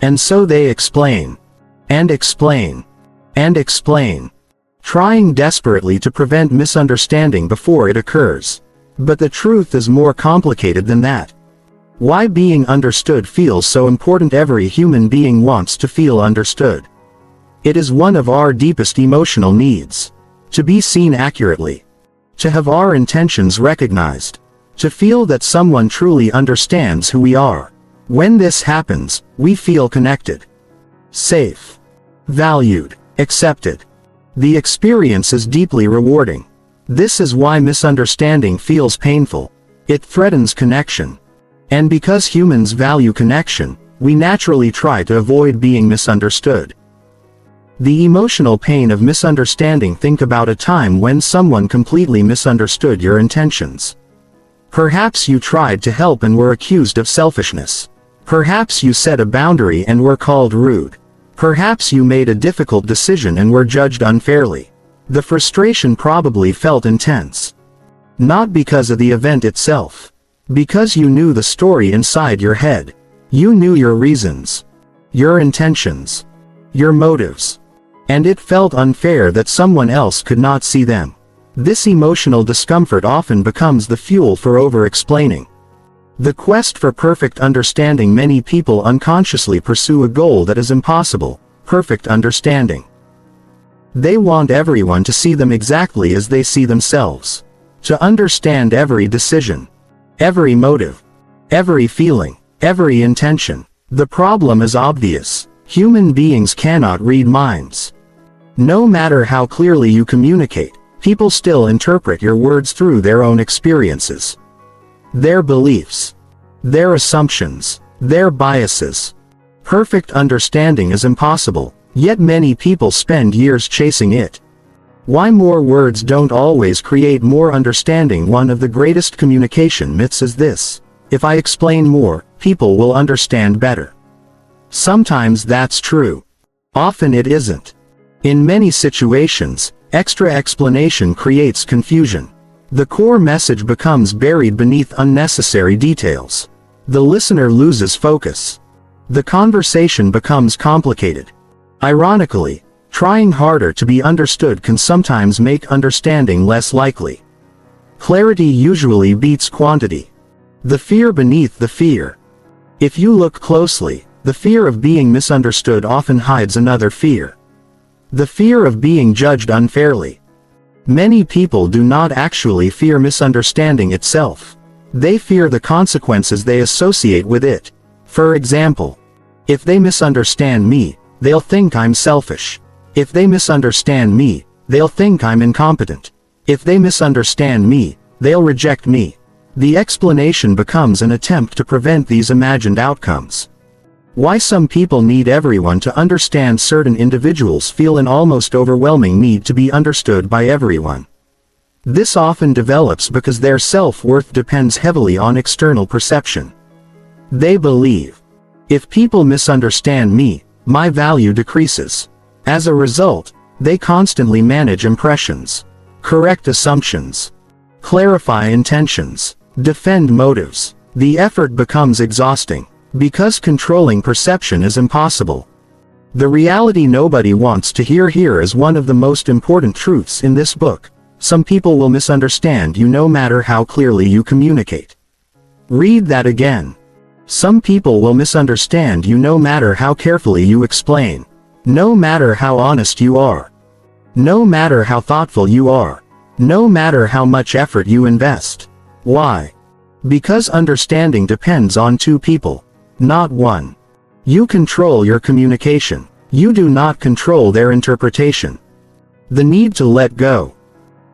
And so they explain. And explain. And explain. Trying desperately to prevent misunderstanding before it occurs. But the truth is more complicated than that. Why being understood feels so important. Every human being wants to feel understood. It is one of our deepest emotional needs. To be seen accurately. To have our intentions recognized. To feel that someone truly understands who we are. When this happens, we feel connected, safe, valued, accepted. The experience is deeply rewarding. This is why misunderstanding feels painful. It threatens connection. And because humans value connection, we naturally try to avoid being misunderstood. The emotional pain of misunderstanding. Think about a time when someone completely misunderstood your intentions. Perhaps you tried to help and were accused of selfishness. Perhaps you set a boundary and were called rude. Perhaps you made a difficult decision and were judged unfairly. The frustration probably felt intense. Not because of the event itself. Because you knew the story inside your head. You knew your reasons, your intentions, your motives. And it felt unfair that someone else could not see them. This emotional discomfort often becomes the fuel for over-explaining. The quest for perfect understanding. Many people unconsciously pursue a goal that is impossible: perfect understanding. They want everyone to see them exactly as they see themselves. To understand every decision, every motive, every feeling, every intention. The problem is obvious. Human beings cannot read minds. No matter how clearly you communicate, people still interpret your words through their own experiences, their beliefs, their assumptions, their biases. Perfect understanding is impossible, yet many people spend years chasing it. Why more words don't always create more understanding? One of the greatest communication myths is this: if I explain more, people will understand better. Sometimes that's true. Often it isn't. In many situations, extra explanation creates confusion. The core message becomes buried beneath unnecessary details. The listener loses focus. The conversation becomes complicated. Ironically, trying harder to be understood can sometimes make understanding less likely. Clarity usually beats quantity. The fear beneath the fear. If you look closely, the fear of being misunderstood often hides another fear: the fear of being judged unfairly. Many people do not actually fear misunderstanding itself. They fear the consequences they associate with it. For example, if they misunderstand me, they'll think I'm selfish. If they misunderstand me, they'll think I'm incompetent. If they misunderstand me, they'll reject me. The explanation becomes an attempt to prevent these imagined outcomes. Why some people need everyone to understand. Certain individuals feel an almost overwhelming need to be understood by everyone. This often develops because their self-worth depends heavily on external perception. They believe, if people misunderstand me, my value decreases. As a result, they constantly manage impressions, correct assumptions, clarify intentions, defend motives. The effort becomes exhausting, because controlling perception is impossible. The reality nobody wants to hear. Here is one of the most important truths in this book: some people will misunderstand you no matter how clearly you communicate. Read that again. Some people will misunderstand you no matter how carefully you explain. No matter how honest you are. No matter how thoughtful you are. No matter how much effort you invest. Why? Because understanding depends on two people, not one. You control your communication. You do not control their interpretation. The need to let go.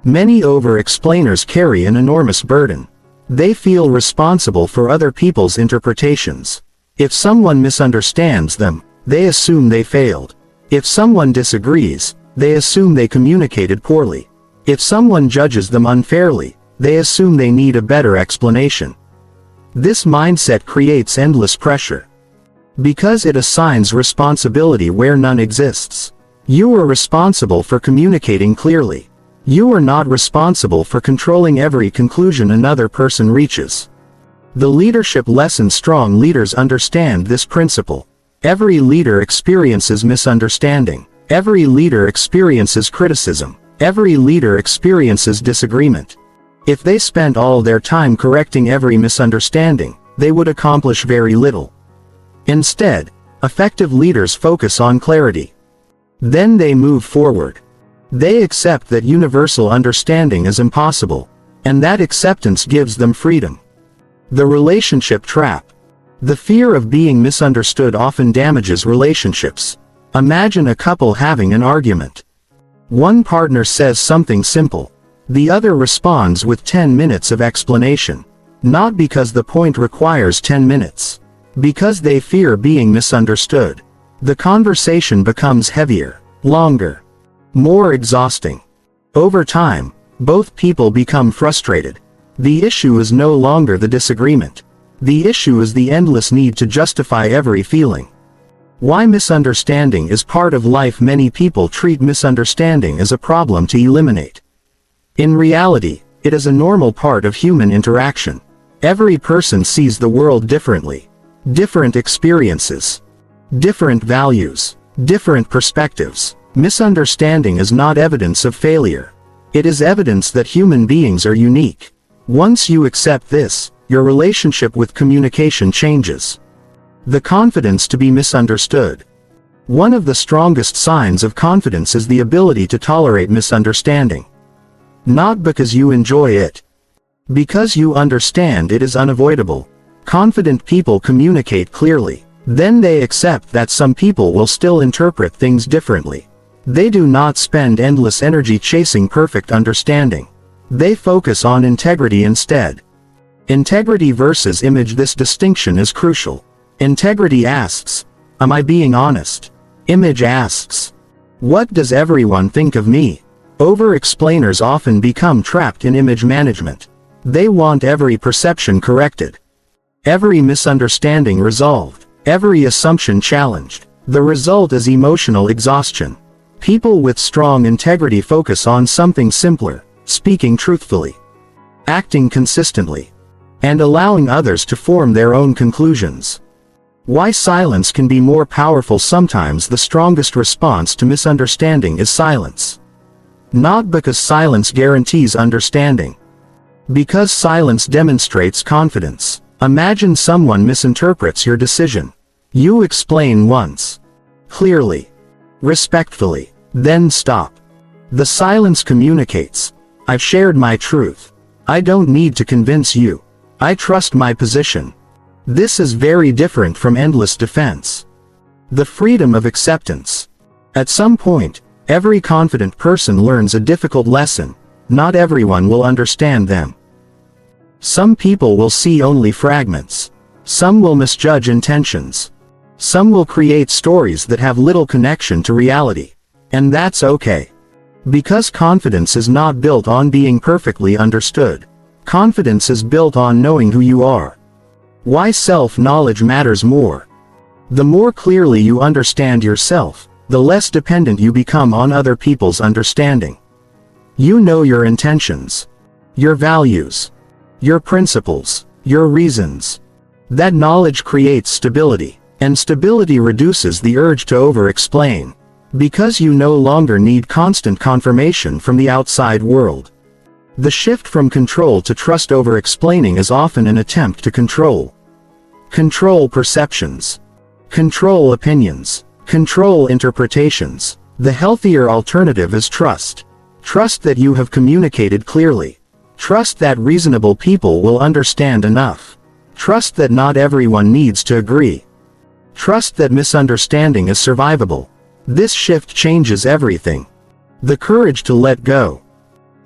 Many over-explainers carry an enormous burden. They feel responsible for other people's interpretations. If someone misunderstands them, they assume they failed. If someone disagrees, they assume they communicated poorly. If someone judges them unfairly, they assume they need a better explanation. This mindset creates endless pressure, because it assigns responsibility where none exists. You are responsible for communicating clearly. You are not responsible for controlling every conclusion another person reaches. The leadership lesson: strong leaders understand this principle. Every leader experiences misunderstanding. Every leader experiences criticism. Every leader experiences disagreement. If they spent all their time correcting every misunderstanding, they would accomplish very little. Instead, effective leaders focus on clarity. Then they move forward. They accept that universal understanding is impossible, and that acceptance gives them freedom. The relationship trap. The fear of being misunderstood often damages relationships. Imagine a couple having an argument. One partner says something simple. The other responds with 10 minutes of explanation. Not because the point requires 10 minutes. Because they fear being misunderstood. The conversation becomes heavier, longer, more exhausting. Over time, both people become frustrated. The issue is no longer the disagreement. The issue is the endless need to justify every feeling. Why misunderstanding is part of life. Many people treat misunderstanding as a problem to eliminate. In reality, it is a normal part of human interaction. Every person sees the world differently. Different experiences. Different values. Different perspectives. Misunderstanding is not evidence of failure. It is evidence that human beings are unique. Once you accept this, your relationship with communication changes. The confidence to be misunderstood. One of the strongest signs of confidence is the ability to tolerate misunderstanding. Not because you enjoy it. Because you understand it is unavoidable. Confident people communicate clearly. Then they accept that some people will still interpret things differently. They do not spend endless energy chasing perfect understanding. They focus on integrity instead. Integrity versus image. This distinction is crucial. Integrity asks, am I being honest? Image asks, what does everyone think of me? Over-explainers often become trapped in image management. They want every perception corrected, every misunderstanding resolved, every assumption challenged. The result is emotional exhaustion. People with strong integrity focus on something simpler: speaking truthfully, acting consistently, and allowing others to form their own conclusions. Why silence can be more powerful. Sometimes the strongest response to misunderstanding is silence. Not because silence guarantees understanding. Because silence demonstrates confidence. Imagine someone misinterprets your decision. You explain once, clearly, respectfully, then stop. The silence communicates, I've shared my truth. I don't need to convince you. I trust my position. This is very different from endless defense. The freedom of acceptance. At some point, every confident person learns a difficult lesson: not everyone will understand them. Some people will see only fragments. Some will misjudge intentions. Some will create stories that have little connection to reality. And that's okay. Because confidence is not built on being perfectly understood. Confidence is built on knowing who you are. Why self-knowledge matters more. The more clearly you understand yourself, the less dependent you become on other people's understanding. You know your intentions, your values, your principles, your reasons. That knowledge creates stability, and stability reduces the urge to over-explain, because you no longer need constant confirmation from the outside world. The shift from control to trust. Over-explaining is often an attempt to control. Control perceptions. Control opinions. Control interpretations. The healthier alternative is trust. Trust that you have communicated clearly. Trust that reasonable people will understand enough. Trust that not everyone needs to agree. Trust that misunderstanding is survivable. This shift changes everything. The courage to let go.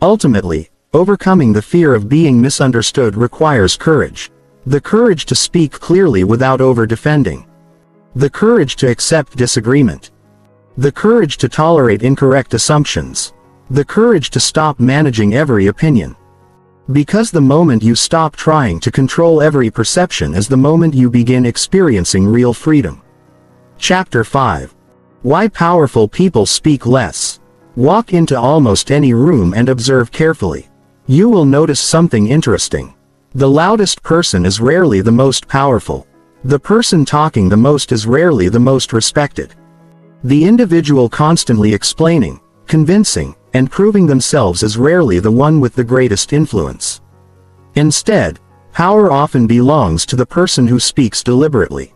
Ultimately, overcoming the fear of being misunderstood requires courage. The courage to speak clearly without over-defending. The courage to accept disagreement. The courage to tolerate incorrect assumptions. The courage to stop managing every opinion. Because the moment you stop trying to control every perception is the moment you begin experiencing real freedom. Chapter 5. Why powerful people speak less. Walk into almost any room and observe carefully. You will notice something interesting. The loudest person is rarely the most powerful. The person talking the most is rarely the most respected. The individual constantly explaining, convincing, and proving themselves is rarely the one with the greatest influence. Instead, power often belongs to the person who speaks deliberately.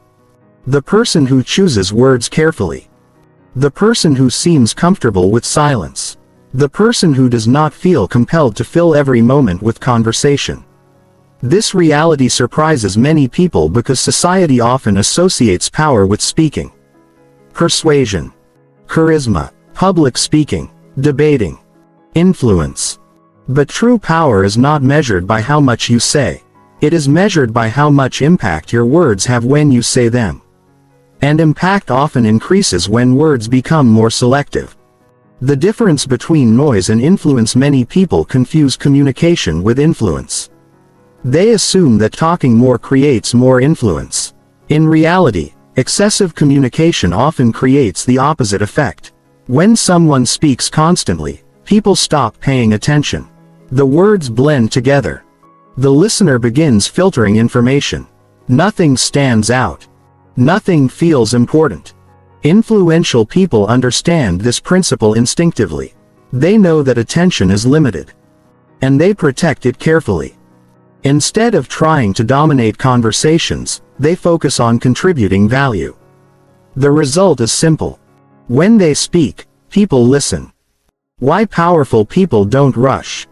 The person who chooses words carefully. The person who seems comfortable with silence. The person who does not feel compelled to fill every moment with conversation. This reality surprises many people because society often associates power with speaking, persuasion, charisma, public speaking, debating, influence. But true power is not measured by how much you say. It is measured by how much impact your words have when you say them. And impact often increases when words become more selective. The difference between noise and influence. Many people confuse communication with influence. They assume that talking more creates more influence. In reality, excessive communication often creates the opposite effect. When someone speaks constantly, people stop paying attention. The words blend together. The listener begins filtering information. Nothing stands out. Nothing feels important. Influential people understand this principle instinctively. They know that attention is limited. And they protect it carefully. Instead of trying to dominate conversations, they focus on contributing value. The result is simple. When they speak, people listen. Why powerful people don't rush.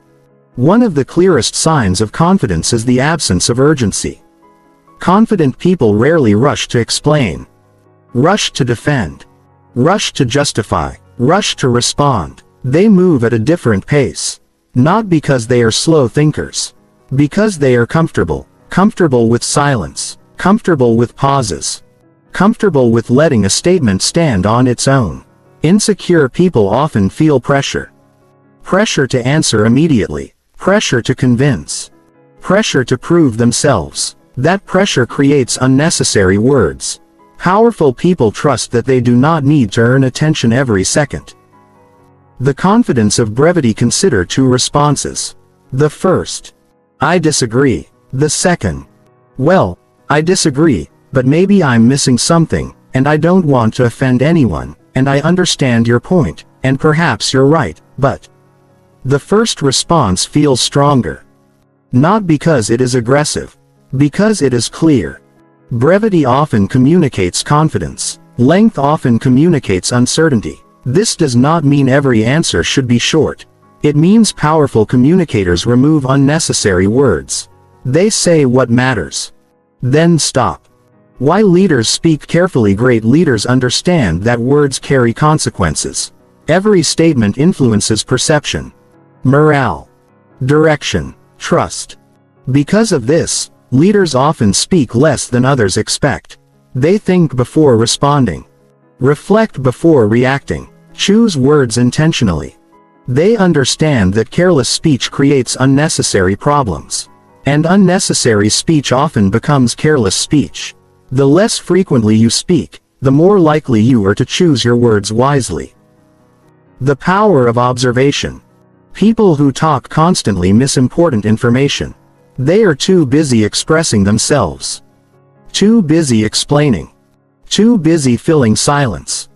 One of the clearest signs of confidence is the absence of urgency. Confident people rarely rush to explain, rush to defend, rush to justify, rush to respond. They move at a different pace. Not because they are slow thinkers. Because they are comfortable. Comfortable with silence. Comfortable with pauses. Comfortable with letting a statement stand on its own. Insecure people often feel pressure. Pressure to answer immediately. Pressure to convince. Pressure to prove themselves. That pressure creates unnecessary words. Powerful people trust that they do not need to earn attention every second. The confidence of brevity. Consider two responses. The first, I disagree. The second, well, I disagree, but maybe I'm missing something, and I don't want to offend anyone, and I understand your point, and perhaps you're right, but. The first response feels stronger. Not because it is aggressive. Because it is clear. Brevity often communicates confidence. Length often communicates uncertainty. This does not mean every answer should be short. It means powerful communicators remove unnecessary words. They say what matters. Then stop. Why leaders speak carefully. Great leaders understand that words carry consequences. Every statement influences perception, morale, direction, trust. Because of this, leaders often speak less than others expect. They think before responding. Reflect before reacting. Choose words intentionally. They understand that careless speech creates unnecessary problems. And unnecessary speech often becomes careless speech. The less frequently you speak, the more likely you are to choose your words wisely. The power of observation. People who talk constantly miss important information. They are too busy expressing themselves. Too busy explaining. Too busy filling silence.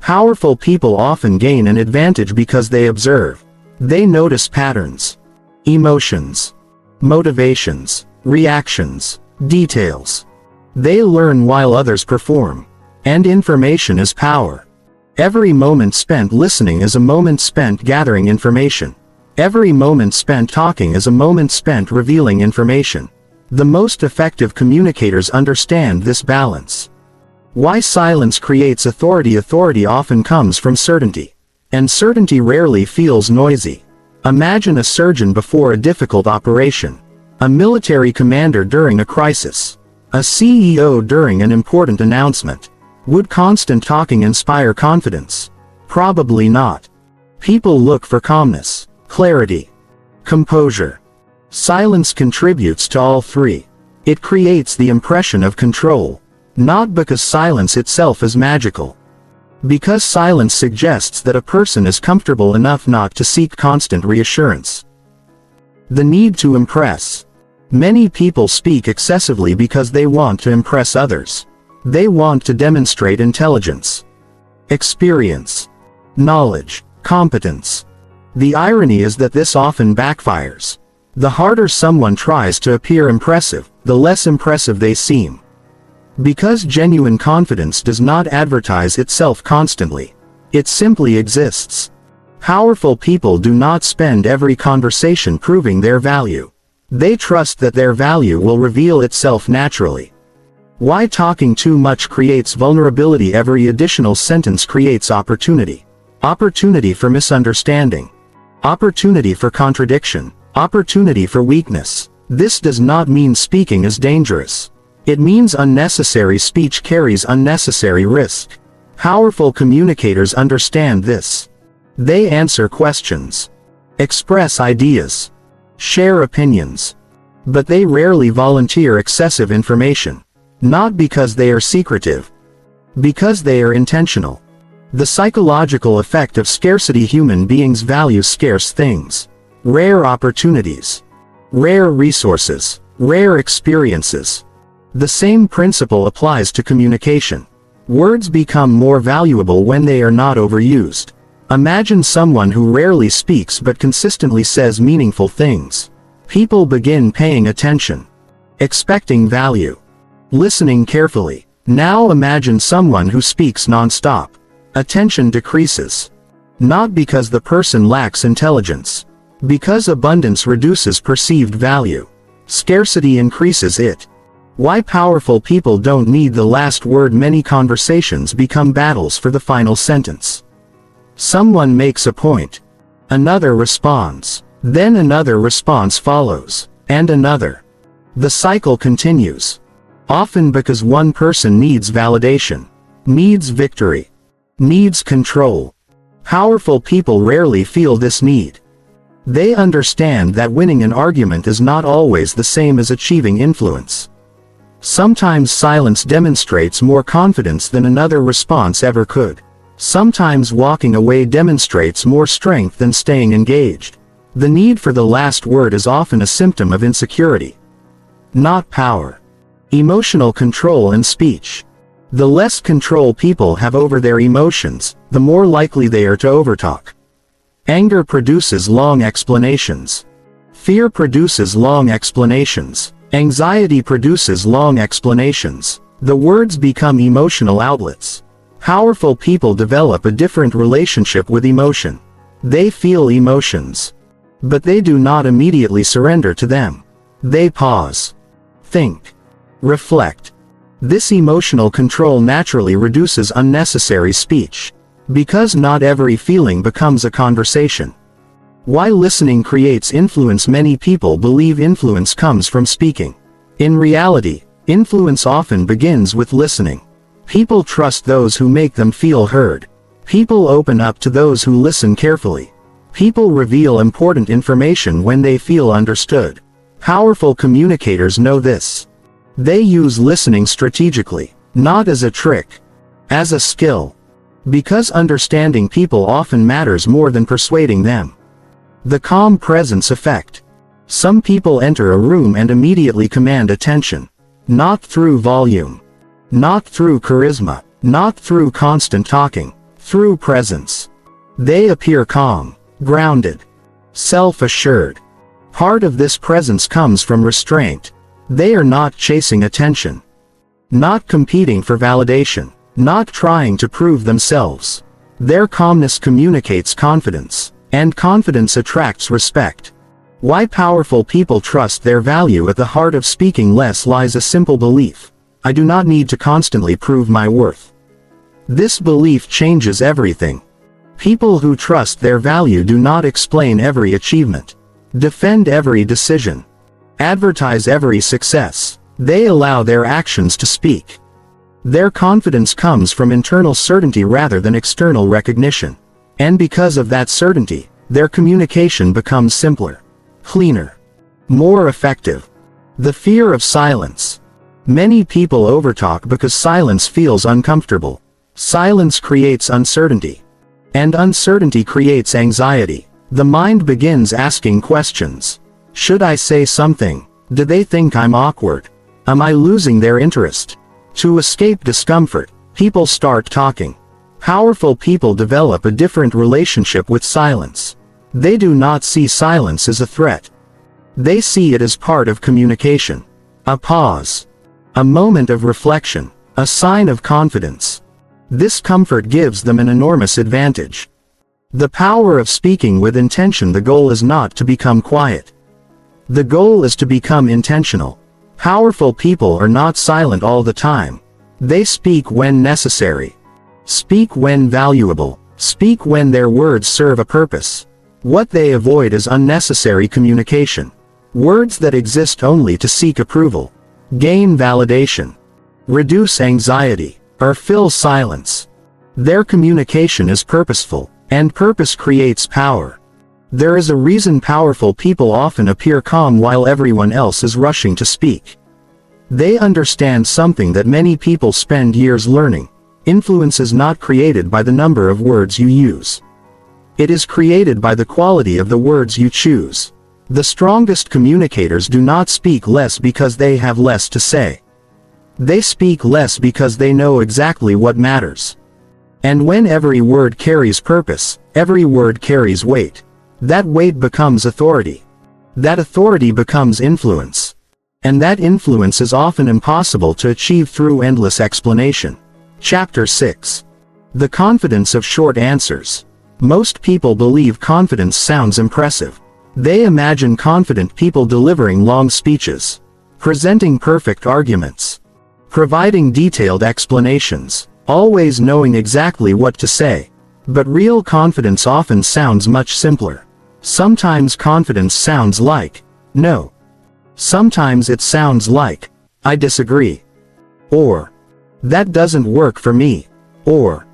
Powerful people often gain an advantage because they observe. They notice patterns, emotions, motivations, reactions, details. They learn while others perform. And information is power. Every moment spent listening is a moment spent gathering information. Every moment spent talking is a moment spent revealing information. The most effective communicators understand this balance. Why silence creates authority. Authority often comes from certainty. And certainty rarely feels noisy. Imagine a surgeon before a difficult operation. A military commander during a crisis. A CEO during an important announcement. Would constant talking inspire confidence? Probably not. People look for calmness, clarity, composure. Silence contributes to all three. It creates the impression of control. Not because silence itself is magical. Because silence suggests that a person is comfortable enough not to seek constant reassurance. The need to impress. Many people speak excessively because they want to impress others. They want to demonstrate intelligence, experience, knowledge, competence. The irony is that this often backfires. The harder someone tries to appear impressive, the less impressive they seem. Because genuine confidence does not advertise itself constantly. It simply exists. Powerful people do not spend every conversation proving their value. They trust that their value will reveal itself naturally. Why talking too much creates vulnerability. Every additional sentence creates opportunity. Opportunity for misunderstanding. Opportunity for contradiction. Opportunity for weakness. This does not mean speaking is dangerous. It means unnecessary speech carries unnecessary risk. Powerful communicators understand this. They answer questions, express ideas, share opinions. But they rarely volunteer excessive information. Not because they are secretive. Because they are intentional. The psychological effect of scarcity. Human beings value scarce things. Rare opportunities. Rare resources. Rare experiences. The same principle applies to communication. Words become more valuable when they are not overused. Imagine someone who rarely speaks but consistently says meaningful things. People begin paying attention, expecting value, listening carefully. Now imagine someone who speaks non-stop. Attention decreases. Not because the person lacks intelligence. Because abundance reduces perceived value. Scarcity increases it. Why powerful people don't need the last word. Many conversations become battles for the final sentence. Someone makes a point. Another responds. Then another response follows. And another. The cycle continues. Often because one person needs validation, needs victory, needs control. Powerful people rarely feel this need. They understand that winning an argument is not always the same as achieving influence. Sometimes silence demonstrates more confidence than another response ever could. Sometimes walking away demonstrates more strength than staying engaged. The need for the last word is often a symptom of insecurity, not power. Emotional control in speech. The less control people have over their emotions, the more likely they are to overtalk. Anger produces long explanations. Fear produces long explanations. Anxiety produces long explanations. The words become emotional outlets. Powerful people develop a different relationship with emotion. They feel emotions. But they do not immediately surrender to them. They pause. Think. Reflect. This emotional control naturally reduces unnecessary speech. Because not every feeling becomes a conversation. Why listening creates influence. Many people believe influence comes from speaking. In reality, influence often begins with listening. People trust those who make them feel heard. People open up to those who listen carefully. People reveal important information when they feel understood. Powerful communicators know this. They use listening strategically, not as a trick, as a skill. Because understanding people often matters more than persuading them. The calm presence effect. Some people enter a room and immediately command attention. Not through volume. Not through charisma. Not through constant talking. Through presence. They appear calm, grounded, self-assured. Part of this presence comes from restraint. They are not chasing attention. Not competing for validation. Not trying to prove themselves. Their calmness communicates confidence. And confidence attracts respect. Why powerful people trust their value. At the heart of speaking less lies a simple belief. I do not need to constantly prove my worth. This belief changes everything. People who trust their value do not explain every achievement, defend every decision, advertise every success. They allow their actions to speak. Their confidence comes from internal certainty rather than external recognition. And because of that certainty, their communication becomes simpler, cleaner, more effective. The fear of silence. Many people overtalk because silence feels uncomfortable. Silence creates uncertainty. And uncertainty creates anxiety. The mind begins asking questions. Should I say something? Do they think I'm awkward? Am I losing their interest? To escape discomfort, people start talking. Powerful people develop a different relationship with silence. They do not see silence as a threat. They see it as part of communication. A pause. A moment of reflection. A sign of confidence. This comfort gives them an enormous advantage. The power of speaking with intention. The goal is not to become quiet. The goal is to become intentional. Powerful people are not silent all the time. They speak when necessary. Speak when valuable. Speak when their words serve a purpose. What they avoid is unnecessary communication. Words that exist only to seek approval, gain validation, reduce anxiety, or fill silence. Their communication is purposeful, and purpose creates power. There is a reason powerful people often appear calm while everyone else is rushing to speak. They understand something that many people spend years learning. Influence is not created by the number of words you use. It is created by the quality of the words you choose. The strongest communicators do not speak less because they have less to say. They speak less because they know exactly what matters. And when every word carries purpose, every word carries weight. That weight becomes authority. That authority becomes influence. And that influence is often impossible to achieve through endless explanation. Chapter 6. The confidence of short answers. Most people believe confidence sounds impressive. They imagine confident people delivering long speeches. presenting perfect arguments, providing detailed explanations, always knowing exactly what to say. But real confidence often sounds much simpler. Sometimes confidence sounds like, no. Sometimes it sounds like, I disagree. Or, that doesn't work for me. Or,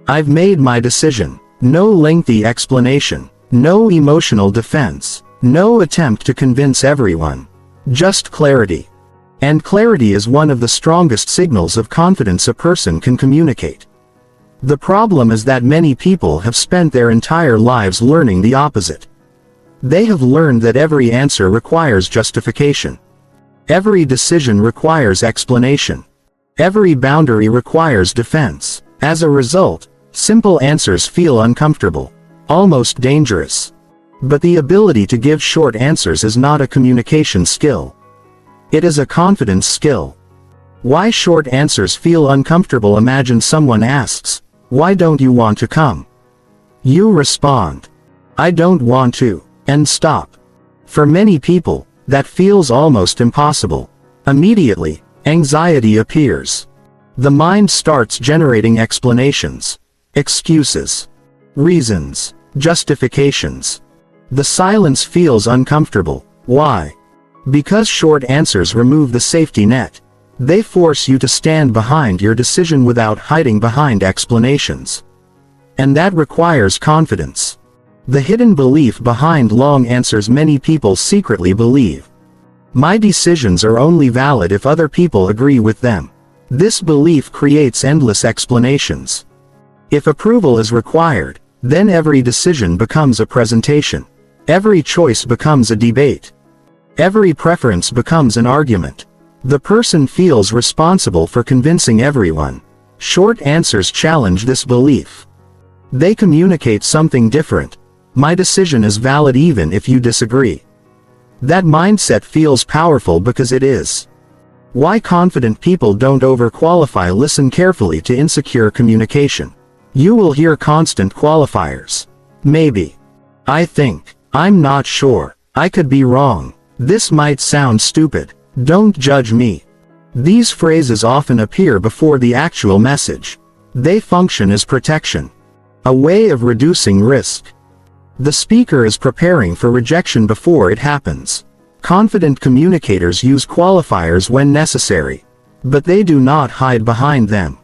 I've made my decision. No lengthy explanation. No emotional defense. No attempt to convince everyone. Just clarity. And clarity is one of the strongest signals of confidence a person can communicate. The problem is that many people have spent their entire lives learning the opposite. They have learned that every answer requires justification. Every decision requires explanation. Every boundary requires defense. As a result, simple answers feel uncomfortable, almost dangerous. But the ability to give short answers is not a communication skill. It is a confidence skill. Why short answers feel uncomfortable? Imagine someone asks, "Why don't you want to come?" You respond, "I don't want to," and stop. For many people, that feels almost impossible. Immediately, anxiety appears. The mind starts generating explanations, excuses, reasons, justifications. The silence feels uncomfortable. Why? Because short answers remove the safety net. They force you to stand behind your decision without hiding behind explanations. And that requires confidence. The hidden belief behind long answers many people secretly believe. My decisions are only valid if other people agree with them. This belief creates endless explanations. If approval is required, then every decision becomes a presentation. Every choice becomes a debate. Every preference becomes an argument. The person feels responsible for convincing everyone. Short answers challenge this belief. They communicate something different. My decision is valid even if you disagree. That mindset feels powerful because it is. Why confident people don't overqualify? Listen carefully to insecure communication. You will hear constant qualifiers. Maybe. I think. I'm not sure. I could be wrong. This might sound stupid. Don't judge me. These phrases often appear before the actual message. They function as protection. A way of reducing risk. The speaker is preparing for rejection before it happens. Confident communicators use qualifiers when necessary. But they do not hide behind them.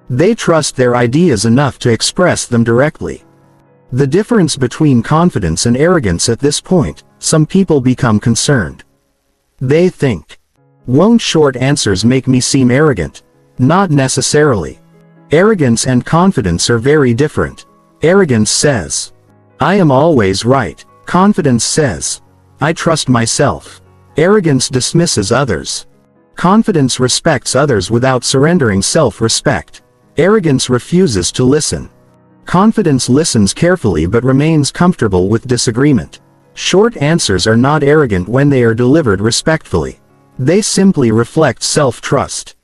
They trust their ideas enough to express them directly. The difference between confidence and arrogance at this point, some people become concerned. They think, won't short answers make me seem arrogant? Not necessarily. Arrogance and confidence are very different. Arrogance says, I am always right. Confidence says, I trust myself. Arrogance dismisses others. Confidence respects others without surrendering self-respect. Arrogance refuses to listen. Confidence listens carefully but remains comfortable with disagreement. Short answers are not arrogant when they are delivered respectfully. They simply reflect self-trust.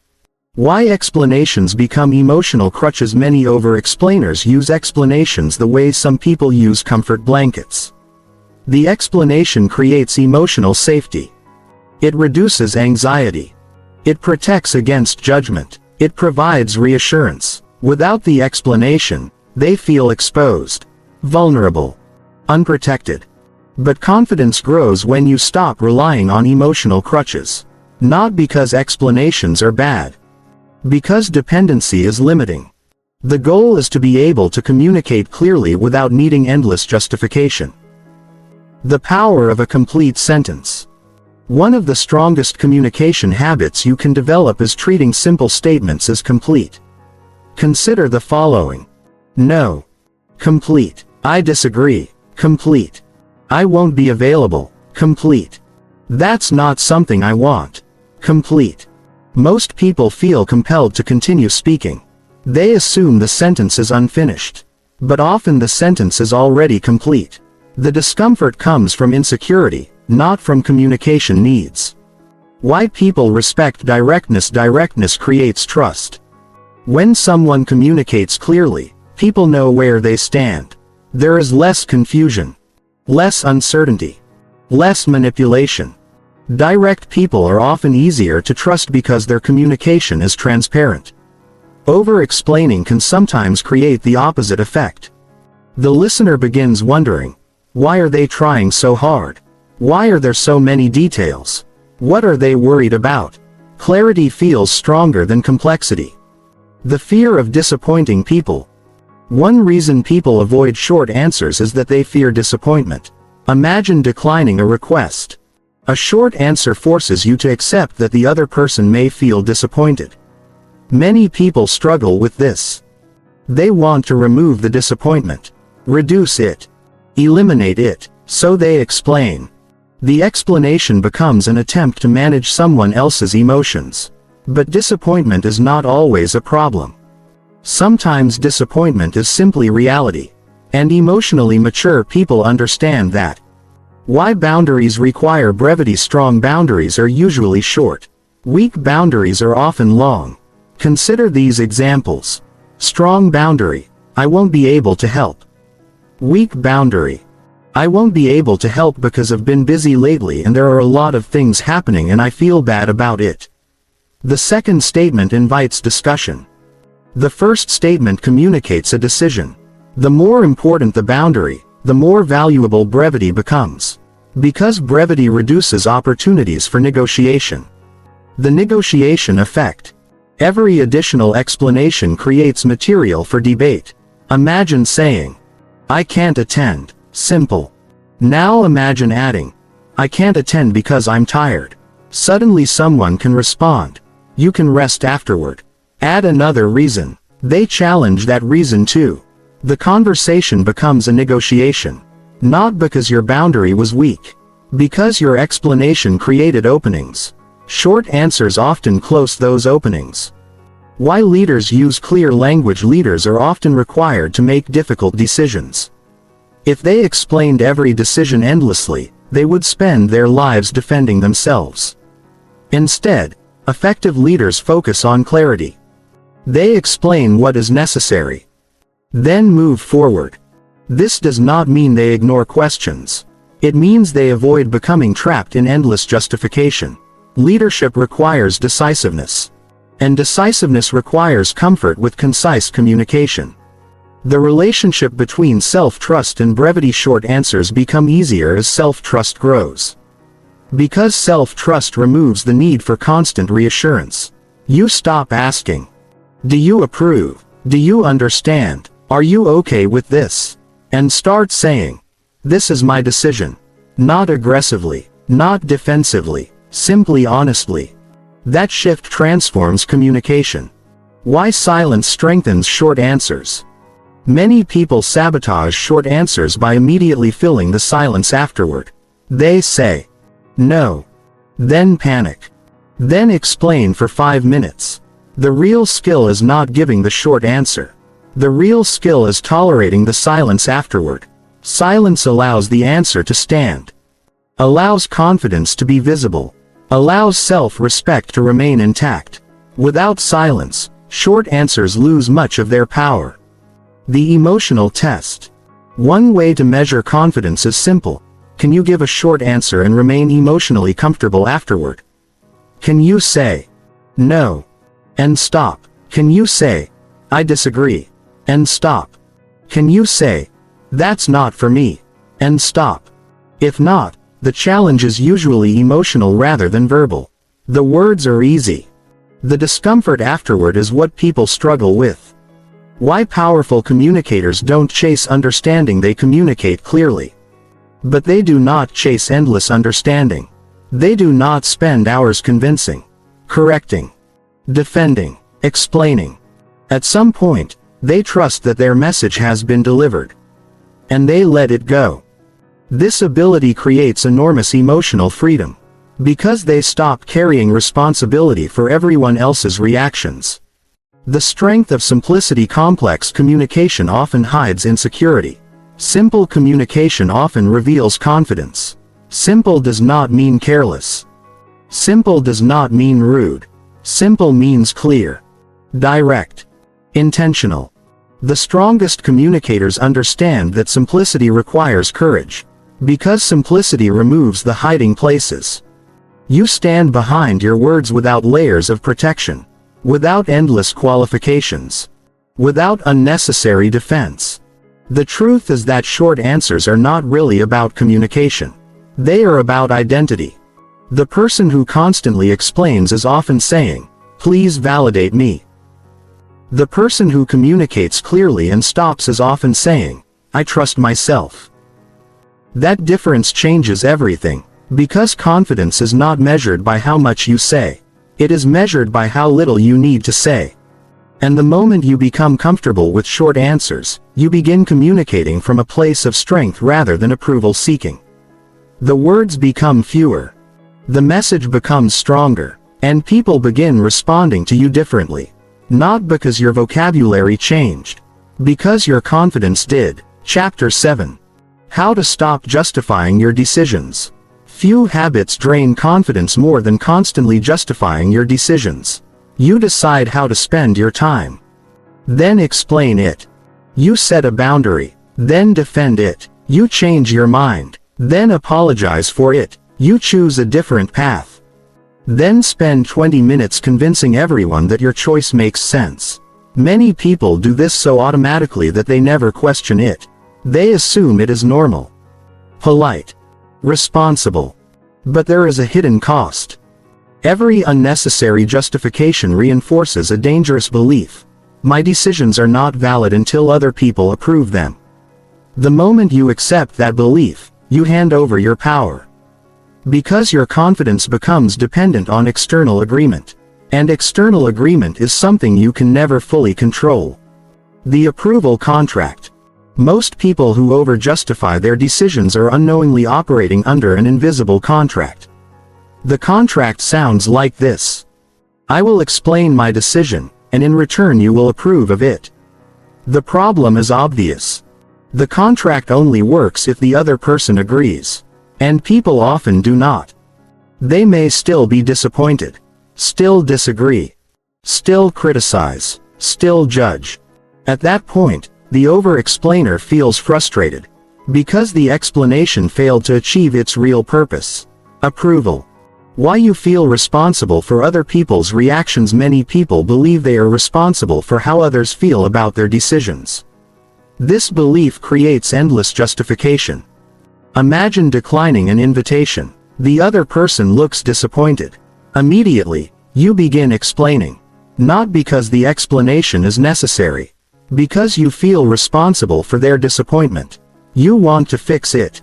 Why explanations become emotional crutches? Many over-explainers use explanations the way some people use comfort blankets. The explanation creates emotional safety. It reduces anxiety. It protects against judgment. It provides reassurance. Without the explanation, they feel exposed, vulnerable, unprotected. But confidence grows when you stop relying on emotional crutches. Not because explanations are bad. Because dependency is limiting. The goal is to be able to communicate clearly without needing endless justification. The power of a complete sentence. One of the strongest communication habits you can develop is treating simple statements as complete. Consider the following. No. Complete. I disagree. Complete. I won't be available. Complete. That's not something I want. Complete. Most people feel compelled to continue speaking. They assume the sentence is unfinished. But often the sentence is already complete. The discomfort comes from insecurity, not from communication needs. Why people respect directness? Directness creates trust. When someone communicates clearly, people know where they stand. There is less confusion, less uncertainty, less manipulation. Direct people are often easier to trust because their communication is transparent. Over-explaining can sometimes create the opposite effect. The listener begins wondering, why are they trying so hard? Why are there so many details? What are they worried about? Clarity feels stronger than complexity. The fear of disappointing people. One reason people avoid short answers is that they fear disappointment. Imagine declining a request. A short answer forces you to accept that the other person may feel disappointed. Many people struggle with this. They want to remove the disappointment, reduce it, eliminate it, so they explain. The explanation becomes an attempt to manage someone else's emotions. But disappointment is not always a problem. Sometimes disappointment is simply reality. And emotionally mature people understand that. Why boundaries require brevity. Strong boundaries are usually short. Weak boundaries are often long. Consider these examples. Strong boundary: I won't be able to help. Weak boundary: I won't be able to help because I've been busy lately and there are a lot of things happening and I feel bad about it. The second statement invites discussion. The first statement communicates a decision. The more important the boundary, the more valuable brevity becomes. Because brevity reduces opportunities for negotiation. The negotiation effect. Every additional explanation creates material for debate. Imagine saying, I can't attend. Simple. Now imagine adding, I can't attend because I'm tired. Suddenly someone can respond, you can rest afterward. Add another reason. They challenge that reason too. The conversation becomes a negotiation. Not because your boundary was weak. Because your explanation created openings. Short answers often close those openings. Why leaders use clear language. Leaders are often required to make difficult decisions. If they explained every decision endlessly, they would spend their lives defending themselves. Instead, effective leaders focus on clarity. They explain what is necessary. Then move forward. This does not mean they ignore questions. It means they avoid becoming trapped in endless justification. Leadership requires decisiveness. And decisiveness requires comfort with concise communication. The relationship between self-trust and brevity. Short answers become easier as self-trust grows. Because self-trust removes the need for constant reassurance. You stop asking, do you approve? Do you understand? Are you okay with this? And start saying, this is my decision. Not aggressively, not defensively, simply honestly. That shift transforms communication. Why silence strengthens short answers. Many people sabotage short answers by immediately filling the silence afterward. They say, no. Then panic. Then explain for 5 minutes. The real skill is not giving the short answer. The real skill is tolerating the silence afterward. Silence allows the answer to stand. Allows confidence to be visible. Allows self-respect to remain intact. Without silence, short answers lose much of their power. The emotional test. One way to measure confidence is simple. Can you give a short answer and remain emotionally comfortable afterward? Can you say, no, and stop? Can you say, I disagree, and stop? Can you say, that's not for me, and stop? If not, the challenge is usually emotional rather than verbal. The words are easy. The discomfort afterward is what people struggle with. Why powerful communicators don't chase understanding. They communicate clearly. But they do not chase endless understanding. They do not spend hours convincing, correcting, defending, explaining. At some point, they trust that their message has been delivered. And they let it go. This ability creates enormous emotional freedom. Because they stop carrying responsibility for everyone else's reactions. The strength of simplicity. Complex communication often hides insecurity. Simple communication often reveals confidence. Simple does not mean careless. Simple does not mean rude. Simple means clear, direct, intentional. The strongest communicators understand that simplicity requires courage. Because simplicity removes the hiding places. You stand behind your words without layers of protection, without endless qualifications, without unnecessary defense. The truth is that short answers are not really about communication. They are about identity. The person who constantly explains is often saying, "Please validate me." The person who communicates clearly and stops is often saying, "I trust myself." That difference changes everything, because confidence is not measured by how much you say. It is measured by how little you need to say. And the moment you become comfortable with short answers, you begin communicating from a place of strength rather than approval seeking. The words become fewer. The message becomes stronger, and people begin responding to you differently. Not because your vocabulary changed, because your confidence did. Chapter 7. How to stop justifying your decisions. Few habits drain confidence more than constantly justifying your decisions. You decide how to spend your time, then explain it. You set a boundary, then defend it. You change your mind, then apologize for it. You choose a different path, then spend 20 minutes convincing everyone that your choice makes sense. Many people do this so automatically that they never question it. They assume it is normal, polite, responsible. But there is a hidden cost. Every unnecessary justification reinforces a dangerous belief. My decisions are not valid until other people approve them. The moment you accept that belief, you hand over your power. Because your confidence becomes dependent on external agreement. And external agreement is something you can never fully control. The approval contract. Most people who over-justify their decisions are unknowingly operating under an invisible contract. The contract sounds like this. I will explain my decision, and in return you will approve of it. The problem is obvious. The contract only works if the other person agrees. And people often do not. They may still be disappointed, still disagree, still criticize, still judge. At that point, the over-explainer feels frustrated, because the explanation failed to achieve its real purpose. Approval. Why you feel responsible for other people's reactions. Many people believe they are responsible for how others feel about their decisions. This belief creates endless justification. Imagine declining an invitation. The other person looks disappointed. Immediately, you begin explaining. Not because the explanation is necessary. Because you feel responsible for their disappointment. You want to fix it.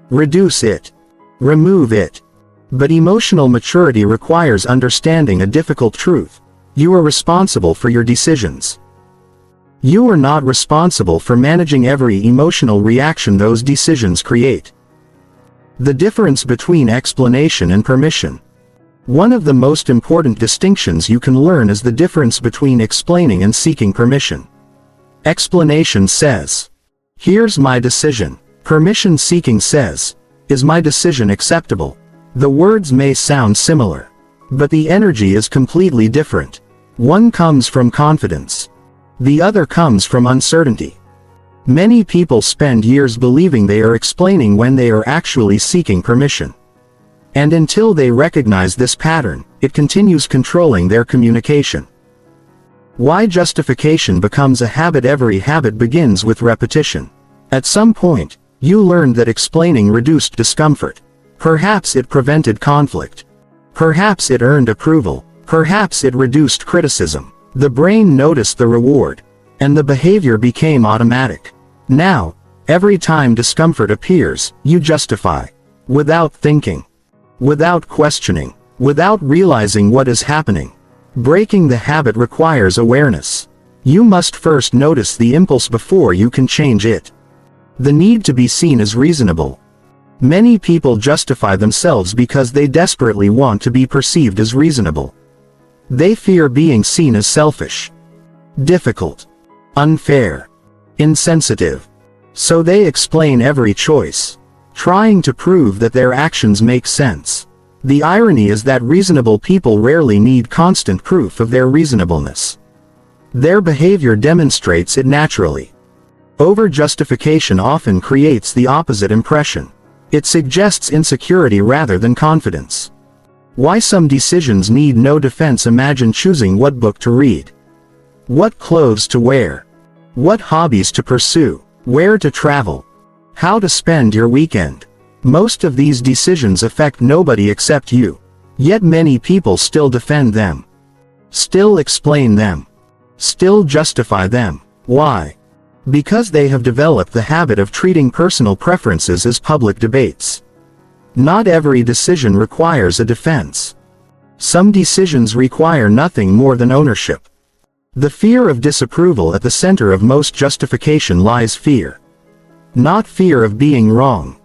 Reduce it. Remove it. But emotional maturity requires understanding a difficult truth. You are responsible for your decisions. You are not responsible for managing every emotional reaction those decisions create. The difference between explanation and permission. One of the most important distinctions you can learn is the difference between explaining and seeking permission. Explanation says, "Here's my decision." Permission seeking says, "Is my decision acceptable?" The words may sound similar, but the energy is completely different. One comes from confidence. The other comes from uncertainty. Many people spend years believing they are explaining when they are actually seeking permission. And until they recognize this pattern, it continues controlling their communication. Why justification becomes a habit. Every habit begins with repetition. At some point, you learned that explaining reduced discomfort. Perhaps it prevented conflict. Perhaps it earned approval. Perhaps it reduced criticism. The brain noticed the reward, and the behavior became automatic. Now, every time discomfort appears, you justify. Without thinking. Without questioning. Without realizing what is happening. Breaking the habit requires awareness. You must first notice the impulse before you can change it. The need to be seen as reasonable. Many people justify themselves because they desperately want to be perceived as reasonable. They fear being seen as selfish, difficult, unfair, insensitive. So they explain every choice, trying to prove that their actions make sense. The irony is that reasonable people rarely need constant proof of their reasonableness. Their behavior demonstrates it naturally. Over-justification often creates the opposite impression. It suggests insecurity rather than confidence. Why some decisions need no defense. Imagine choosing what book to read, what clothes to wear, what hobbies to pursue, where to travel, how to spend your weekend. Most of these decisions affect nobody except you. Yet many people still defend them, still explain them, still justify them. Why? Because they have developed the habit of treating personal preferences as public debates. Not every decision requires a defense. Some decisions require nothing more than ownership. The fear of disapproval. At the center of most justification lies fear. Not fear of being wrong.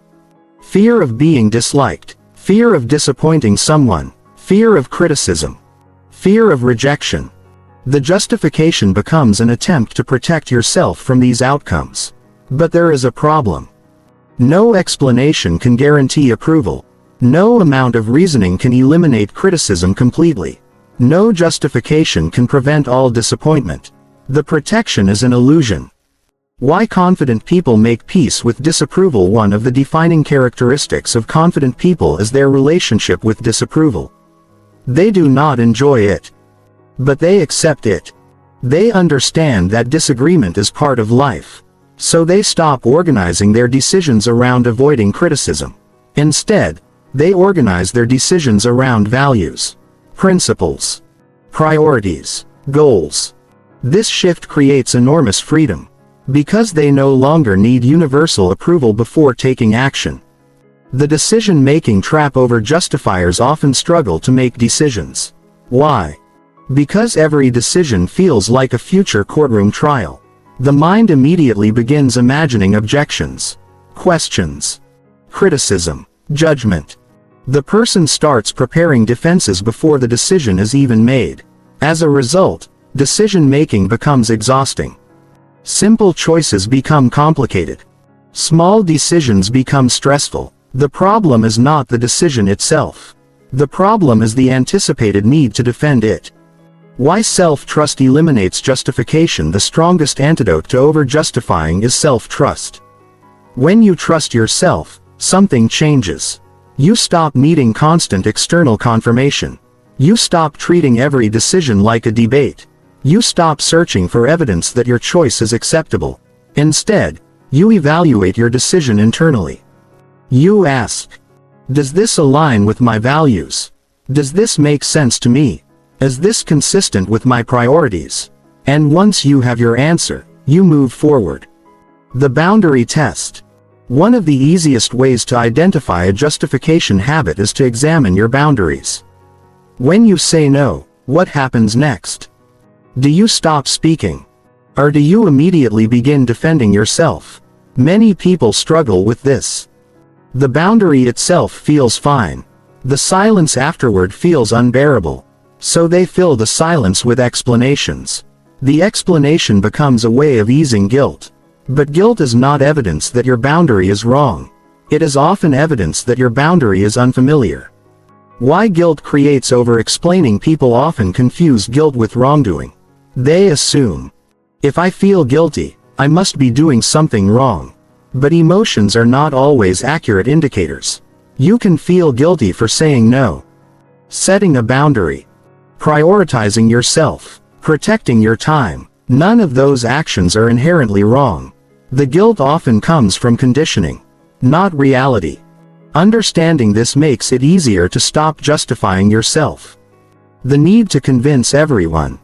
Fear of being disliked. Fear of disappointing someone. Fear of criticism. Fear of rejection. The justification becomes an attempt to protect yourself from these outcomes. But there is a problem. No explanation can guarantee approval. No amount of reasoning can eliminate criticism completely. No justification can prevent all disappointment. The protection is an illusion. Why confident people make peace with disapproval. One of the defining characteristics of confident people is their relationship with disapproval. They do not enjoy it, but they accept it. They understand that disagreement is part of life, so they stop organizing their decisions around avoiding criticism. Instead, they organize their decisions around values, principles, priorities, goals. This shift creates enormous freedom, because they no longer need universal approval before taking action. The decision-making trap. Over justifiers often struggle to make decisions. Why? Because every decision feels like a future courtroom trial. The mind immediately begins imagining objections, questions, criticism, judgment. The person starts preparing defenses before the decision is even made. As a result, decision-making becomes exhausting. Simple choices become complicated. Small decisions become stressful. The problem is not the decision itself. The problem is the anticipated need to defend it. Why self-trust eliminates justification. The strongest antidote to over-justifying is self-trust. When you trust yourself, something changes. You stop needing constant external confirmation. You stop treating every decision like a debate. You stop searching for evidence that your choice is acceptable. Instead, you evaluate your decision internally. You ask, does this align with my values? Does this make sense to me? Is this consistent with my priorities? And once you have your answer, you move forward. The boundary test. One of the easiest ways to identify a justification habit is to examine your boundaries. When you say no, what happens next? Do you stop speaking? Or do you immediately begin defending yourself? Many people struggle with this. The boundary itself feels fine. The silence afterward feels unbearable. So they fill the silence with explanations. The explanation becomes a way of easing guilt. But guilt is not evidence that your boundary is wrong. It is often evidence that your boundary is unfamiliar. Why guilt creates over-explaining. People often confuse guilt with wrongdoing. They assume, if I feel guilty, I must be doing something wrong. But emotions are not always accurate indicators. You can feel guilty for saying no, setting a boundary, prioritizing yourself, protecting your time. None of those actions are inherently wrong. The guilt often comes from conditioning, not reality. Understanding this makes it easier to stop justifying yourself. The need to convince everyone.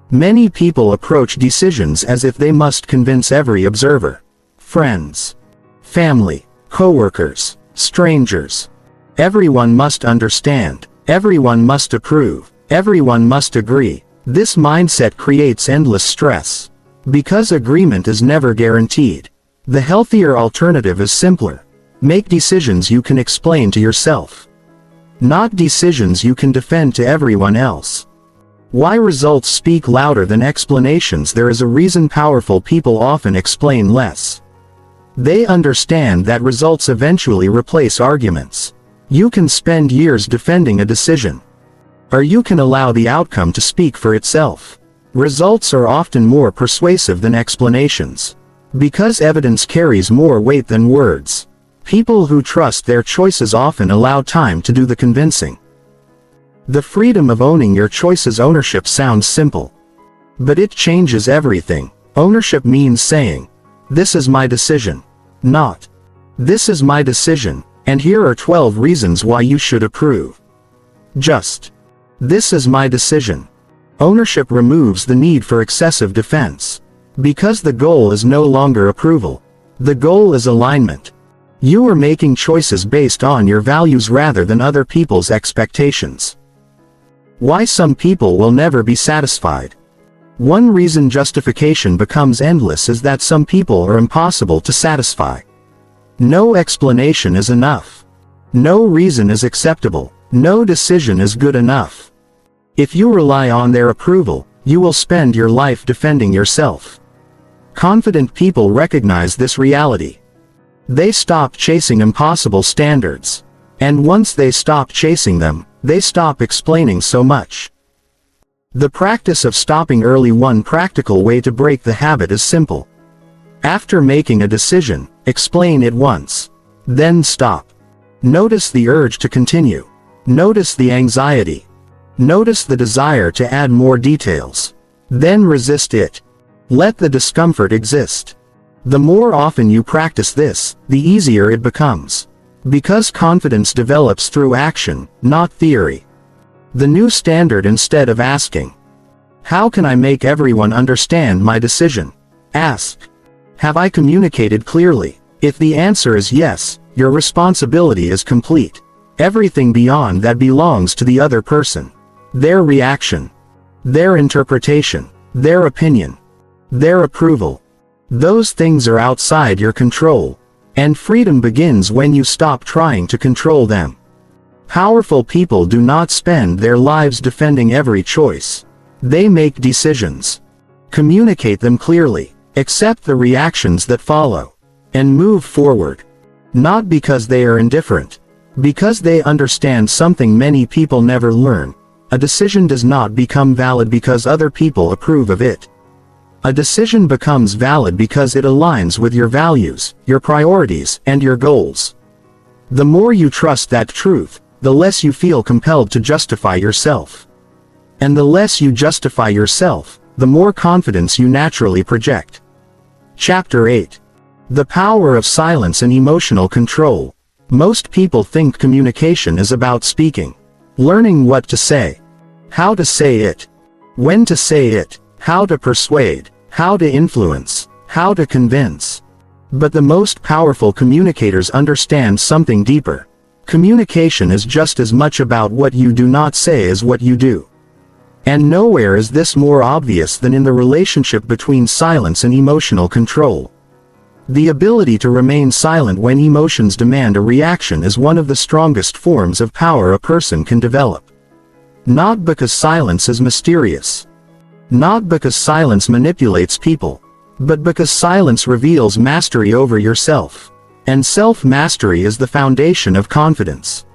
Many people approach decisions as if they must convince every observer. Friends, family, coworkers, strangers. Everyone must understand. Everyone must approve. Everyone must agree. This mindset creates endless stress. Because agreement is never guaranteed. The healthier alternative is simpler. Make decisions you can explain to yourself, not decisions you can defend to everyone else. Why results speak louder than explanations. There is a reason powerful people often explain less. They understand that results eventually replace arguments. You can spend years defending a decision, or you can allow the outcome to speak for itself. Results are often more persuasive than explanations, because evidence carries more weight than words. People who trust their choices often allow time to do the convincing. The freedom of owning your choices. Ownership sounds simple, but it changes everything. Ownership means saying, "This is my decision," not, "This is my decision, and here are 12 reasons why you should approve." Just, "This is my decision." Ownership removes the need for excessive defense. Because the goal is no longer approval. The goal is alignment. You are making choices based on your values rather than other people's expectations. Why some people will never be satisfied. One reason justification becomes endless is that some people are impossible to satisfy. No explanation is enough. No reason is acceptable. No decision is good enough. If you rely on their approval, you will spend your life defending yourself. Confident people recognize this reality. They stop chasing impossible standards. And once they stop chasing them, they stop explaining so much. The practice of stopping early. One practical way to break the habit is simple. After making a decision, explain it once. Then stop. Notice the urge to continue. Notice the anxiety. Notice the desire to add more details. Then resist it. Let the discomfort exist. The more often you practice this, the easier it becomes. Because confidence develops through action, not theory. The new standard: instead of asking, "How can I make everyone understand my decision?" ask, "Have I communicated clearly?" If the answer is yes, your responsibility is complete. Everything beyond that belongs to the other person. Their reaction, their interpretation, their opinion, their approval. Those things are outside your control. And freedom begins when you stop trying to control them. Powerful people do not spend their lives defending every choice. They make decisions. Communicate them clearly. Accept the reactions that follow. And move forward. Not because they are indifferent. Because they understand something many people never learn. A decision does not become valid because other people approve of it. A decision becomes valid because it aligns with your values, your priorities, and your goals. The more you trust that truth, the less you feel compelled to justify yourself. And the less you justify yourself, the more confidence you naturally project. Chapter 8. The Power of Silence and Emotional Control. Most people think communication is about speaking. Learning what to say. How to say it. When to say it. How to persuade. How to influence. How to convince. But the most powerful communicators understand something deeper. Communication is just as much about what you do not say as what you do. And nowhere is this more obvious than in the relationship between silence and emotional control. The ability to remain silent when emotions demand a reaction is one of the strongest forms of power a person can develop. Not because silence is mysterious. Not because silence manipulates people. But because silence reveals mastery over yourself. And self-mastery is the foundation of confidence.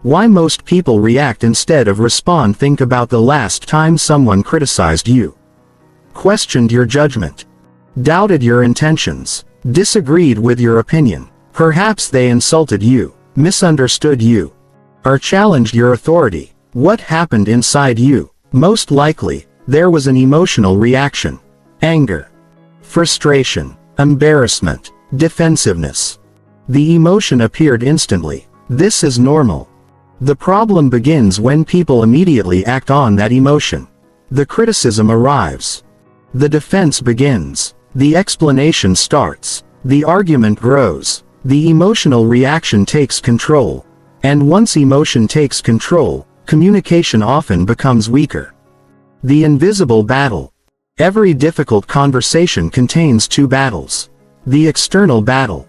Why most people react instead of respond. Think about the last time someone criticized you. Questioned your judgment. Doubted your intentions. Disagreed with your opinion. Perhaps they insulted you. Misunderstood you. Or challenged your authority. What happened inside you? Most likely, there was an emotional reaction. Anger. Frustration. Embarrassment. Defensiveness. The emotion appeared instantly. This is normal. The problem begins when people immediately act on that emotion. The criticism arrives. The defense begins. The explanation starts. The argument grows. The emotional reaction takes control. And once emotion takes control, communication often becomes weaker. The invisible battle. Every difficult conversation contains two battles. The external battle.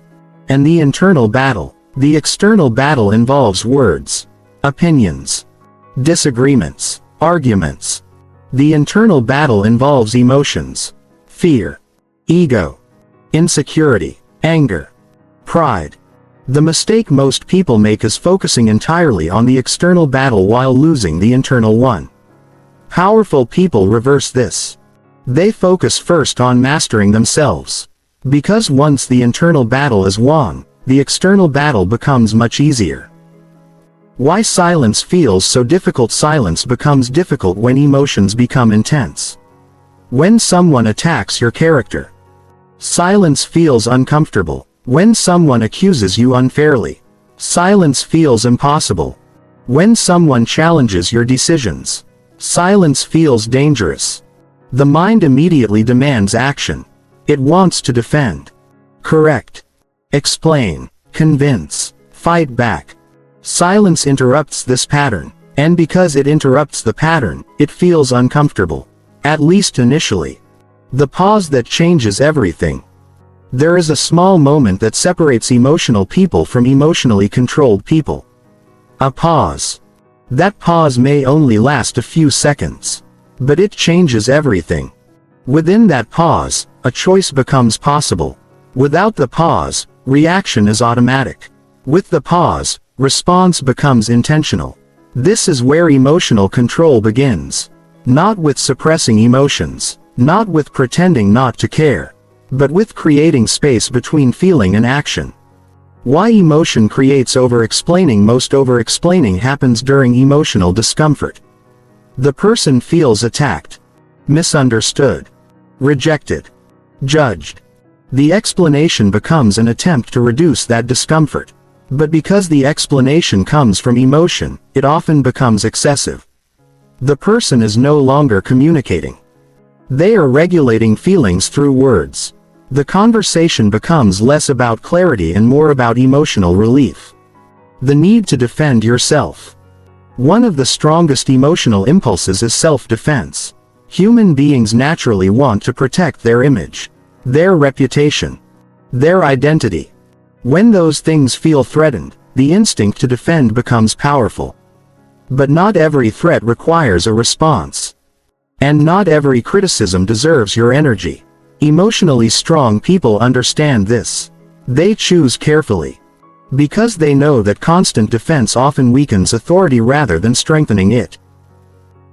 And the internal battle. The external battle involves words. Opinions. Disagreements. Arguments. The internal battle involves emotions. Fear. Ego. Insecurity. Anger. Pride. The mistake most people make is focusing entirely on the external battle while losing the internal one. Powerful people reverse this. They focus first on mastering themselves. Because once the internal battle is won, the external battle becomes much easier. Why silence feels so difficult. Silence becomes difficult when emotions become intense. When someone attacks your character, silence feels uncomfortable. When someone accuses you unfairly, silence feels impossible. When someone challenges your decisions, silence feels dangerous. The mind immediately demands action. It wants to defend, correct, explain, convince, fight back. Silence interrupts this pattern, and because it interrupts the pattern, it feels uncomfortable. At least initially. The pause that changes everything. There is a small moment that separates emotional people from emotionally controlled people. A pause. That pause may only last a few seconds, but it changes everything. Within that pause, a choice becomes possible. Without the pause, reaction is automatic. With the pause, response becomes intentional. This is where emotional control begins. Not with suppressing emotions, not with pretending not to care, but with creating space between feeling and action. Why emotion creates over-explaining? Most over-explaining happens during emotional discomfort. The person feels attacked, misunderstood, rejected, judged. The explanation becomes an attempt to reduce that discomfort. But because the explanation comes from emotion, it often becomes excessive. The person is no longer communicating. They are regulating feelings through words. The conversation becomes less about clarity and more about emotional relief. The need to defend yourself. One of the strongest emotional impulses is self-defense. Human beings naturally want to protect their image, their reputation, their identity. When those things feel threatened, the instinct to defend becomes powerful. But not every threat requires a response. And not every criticism deserves your energy. Emotionally strong people understand this. They choose carefully. Because they know that constant defense often weakens authority rather than strengthening it.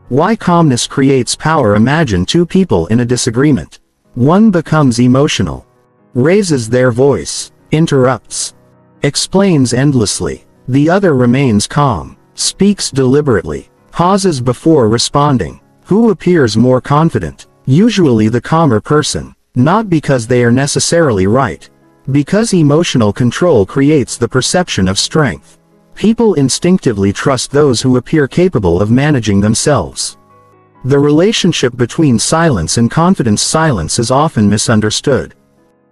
Why calmness creates power? Imagine two people in a disagreement. One becomes emotional, raises their voice, interrupts, explains endlessly. The other remains calm, speaks deliberately, pauses before responding. Who appears more confident? Usually the calmer person, not because they are necessarily right. Because emotional control creates the perception of strength. People instinctively trust those who appear capable of managing themselves. The relationship between silence and confidence. Silence is often misunderstood.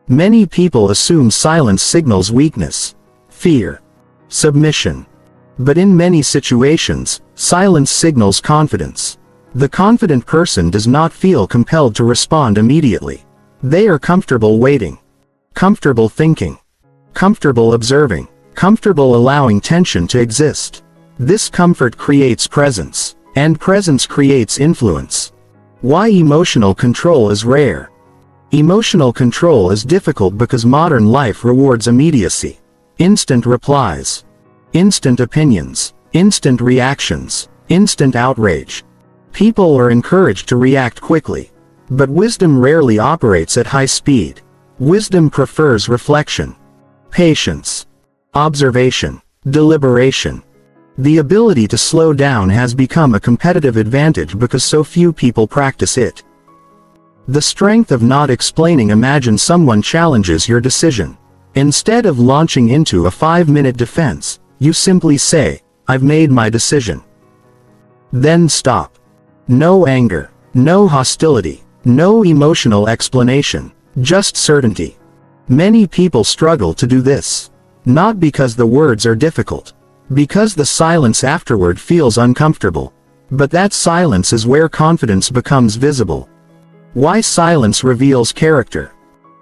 Many people assume silence signals weakness, fear, submission. But in many situations, silence signals confidence. The confident person does not feel compelled to respond immediately. They are comfortable waiting, comfortable thinking, comfortable observing, comfortable allowing tension to exist. This comfort creates presence, and presence creates influence. Why emotional control is rare? Emotional control is difficult because modern life rewards immediacy. Instant replies, instant opinions, instant reactions, instant outrage. People are encouraged to react quickly. But wisdom rarely operates at high speed. Wisdom prefers reflection, patience, observation, deliberation. The ability to slow down has become a competitive advantage because so few people practice it. The strength of not explaining. Imagine someone challenges your decision. Instead of launching into a 5-minute defense, you simply say, "I've made my decision." Then stop. No anger, no hostility, no emotional explanation, just certainty. Many people struggle to do this. Not because the words are difficult. Because the silence afterward feels uncomfortable. But that silence is where confidence becomes visible. Why silence reveals character?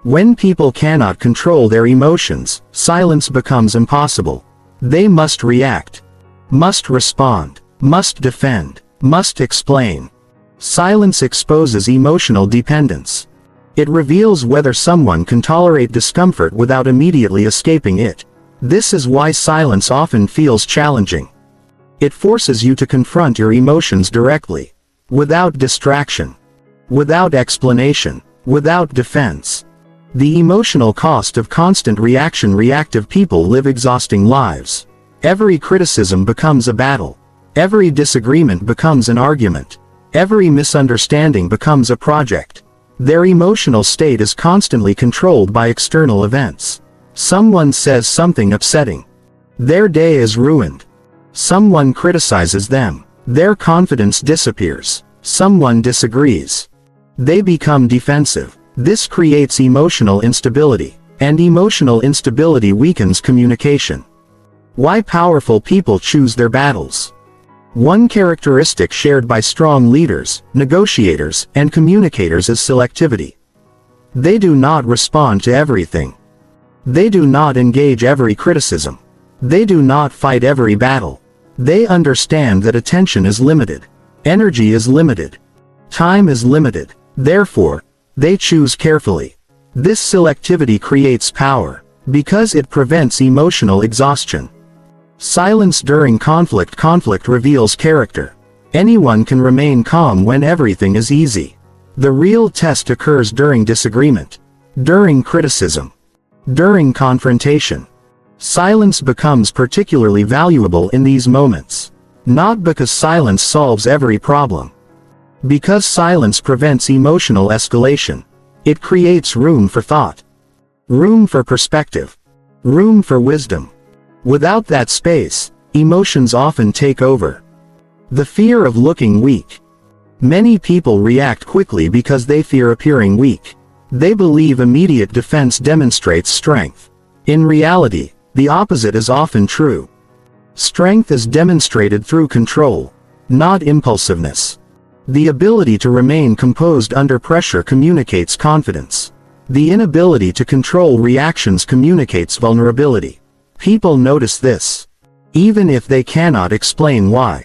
When people cannot control their emotions, silence becomes impossible. They must react, must respond, must defend, must explain. Silence exposes emotional dependence. It reveals whether someone can tolerate discomfort without immediately escaping it. This is why silence often feels challenging. It forces you to confront your emotions directly, without distraction, without explanation, without defense. The emotional cost of constant reaction. Reactive people live exhausting lives. Every criticism becomes a battle. Every disagreement becomes an argument. Every misunderstanding becomes a project. Their emotional state is constantly controlled by external events. Someone says something upsetting. Their day is ruined. Someone criticizes them. Their confidence disappears. Someone disagrees. They become defensive. This creates emotional instability, and emotional instability weakens communication. Why powerful people choose their battles. One characteristic shared by strong leaders, negotiators, and communicators is selectivity. They do not respond to everything. They do not engage every criticism. They do not fight every battle. They understand that attention is limited. Energy is limited. Time is limited. Therefore, they choose carefully. This selectivity creates power, because it prevents emotional exhaustion. Silence during conflict. Conflict reveals character. Anyone can remain calm when everything is easy. The real test occurs during disagreement, during criticism, during confrontation. Silence becomes particularly valuable in these moments. Not because silence solves every problem. Because silence prevents emotional escalation. It creates room for thought. Room for perspective. Room for wisdom. Without that space, emotions often take over. The fear of looking weak. Many people react quickly because they fear appearing weak. They believe immediate defense demonstrates strength. In reality, the opposite is often true. Strength is demonstrated through control, not impulsiveness. The ability to remain composed under pressure communicates confidence. The inability to control reactions communicates vulnerability. People notice this, even if they cannot explain why.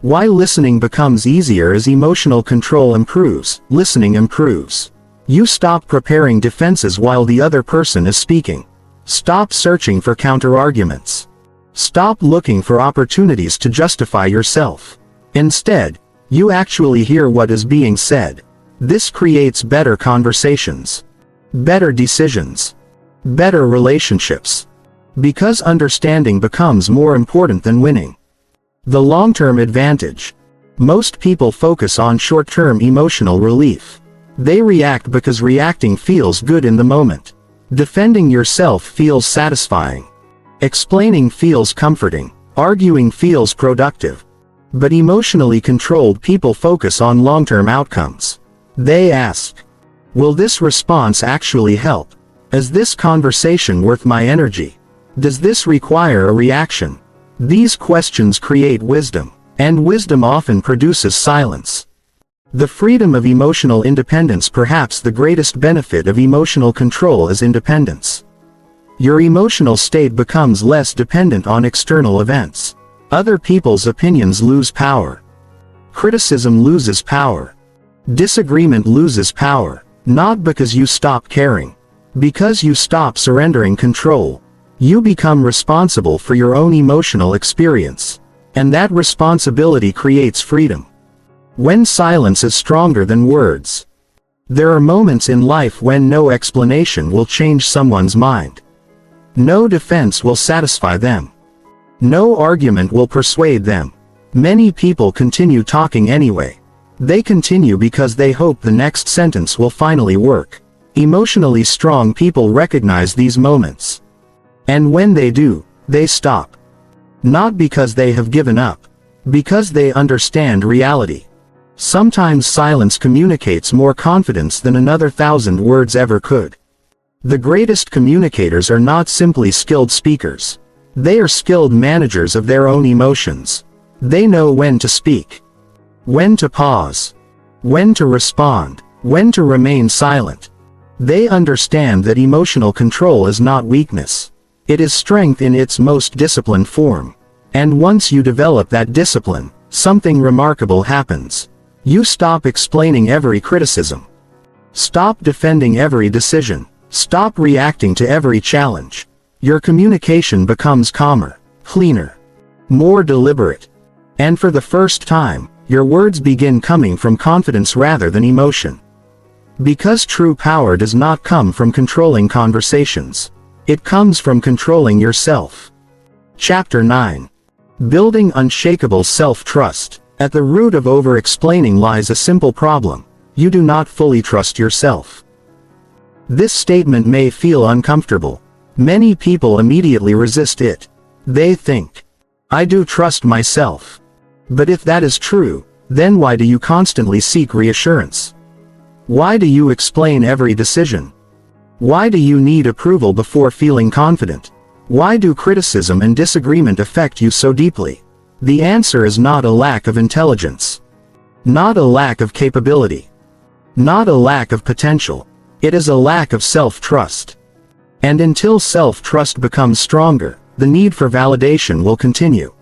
Why listening becomes easier as emotional control improves. Listening improves. You stop preparing defenses while the other person is speaking. Stop searching for counterarguments. Stop looking for opportunities to justify yourself. Instead, you actually hear what is being said. This creates better conversations, better decisions, better relationships. Because understanding becomes more important than winning. The long-term advantage. Most people focus on short-term emotional relief. They react because reacting feels good in the moment. Defending yourself feels satisfying. Explaining feels comforting. Arguing feels productive. But emotionally controlled people focus on long-term outcomes. They ask, will this response actually help? Is this conversation worth my energy? Does this require a reaction? These questions create wisdom, and wisdom often produces silence. The freedom of emotional independence. Perhaps the greatest benefit of emotional control is independence. Your emotional state becomes less dependent on external events. Other people's opinions lose power. Criticism loses power. Disagreement loses power, not because you stop caring, because you stop surrendering control. You become responsible for your own emotional experience, and that responsibility creates freedom. When silence is stronger than words. There are moments in life when no explanation will change someone's mind. No defense will satisfy them. No argument will persuade them. Many people continue talking anyway. They continue because they hope the next sentence will finally work. Emotionally strong people recognize these moments. And when they do, they stop. Not because they have given up. Because they understand reality. Sometimes silence communicates more confidence than another 1,000 words ever could. The greatest communicators are not simply skilled speakers. They are skilled managers of their own emotions. They know when to speak, when to pause, when to respond, when to remain silent. They understand that emotional control is not weakness. It is strength in its most disciplined form. And once you develop that discipline, something remarkable happens. You stop explaining every criticism. Stop defending every decision. Stop reacting to every challenge. Your communication becomes calmer, cleaner, more deliberate. And for the first time, your words begin coming from confidence rather than emotion. Because true power does not come from controlling conversations. It comes from controlling yourself. Chapter 9. Building unshakable self-trust. At the root of over-explaining lies a simple problem. You do not fully trust yourself. This statement may feel uncomfortable. Many people immediately resist it. They think, I do trust myself. But if that is true, then why do you constantly seek reassurance? Why do you explain every decision? Why do you need approval before feeling confident? Why do criticism and disagreement affect you so deeply? The answer is not a lack of intelligence. Not a lack of capability. Not a lack of potential. It is a lack of self-trust. And until self-trust becomes stronger, the need for validation will continue.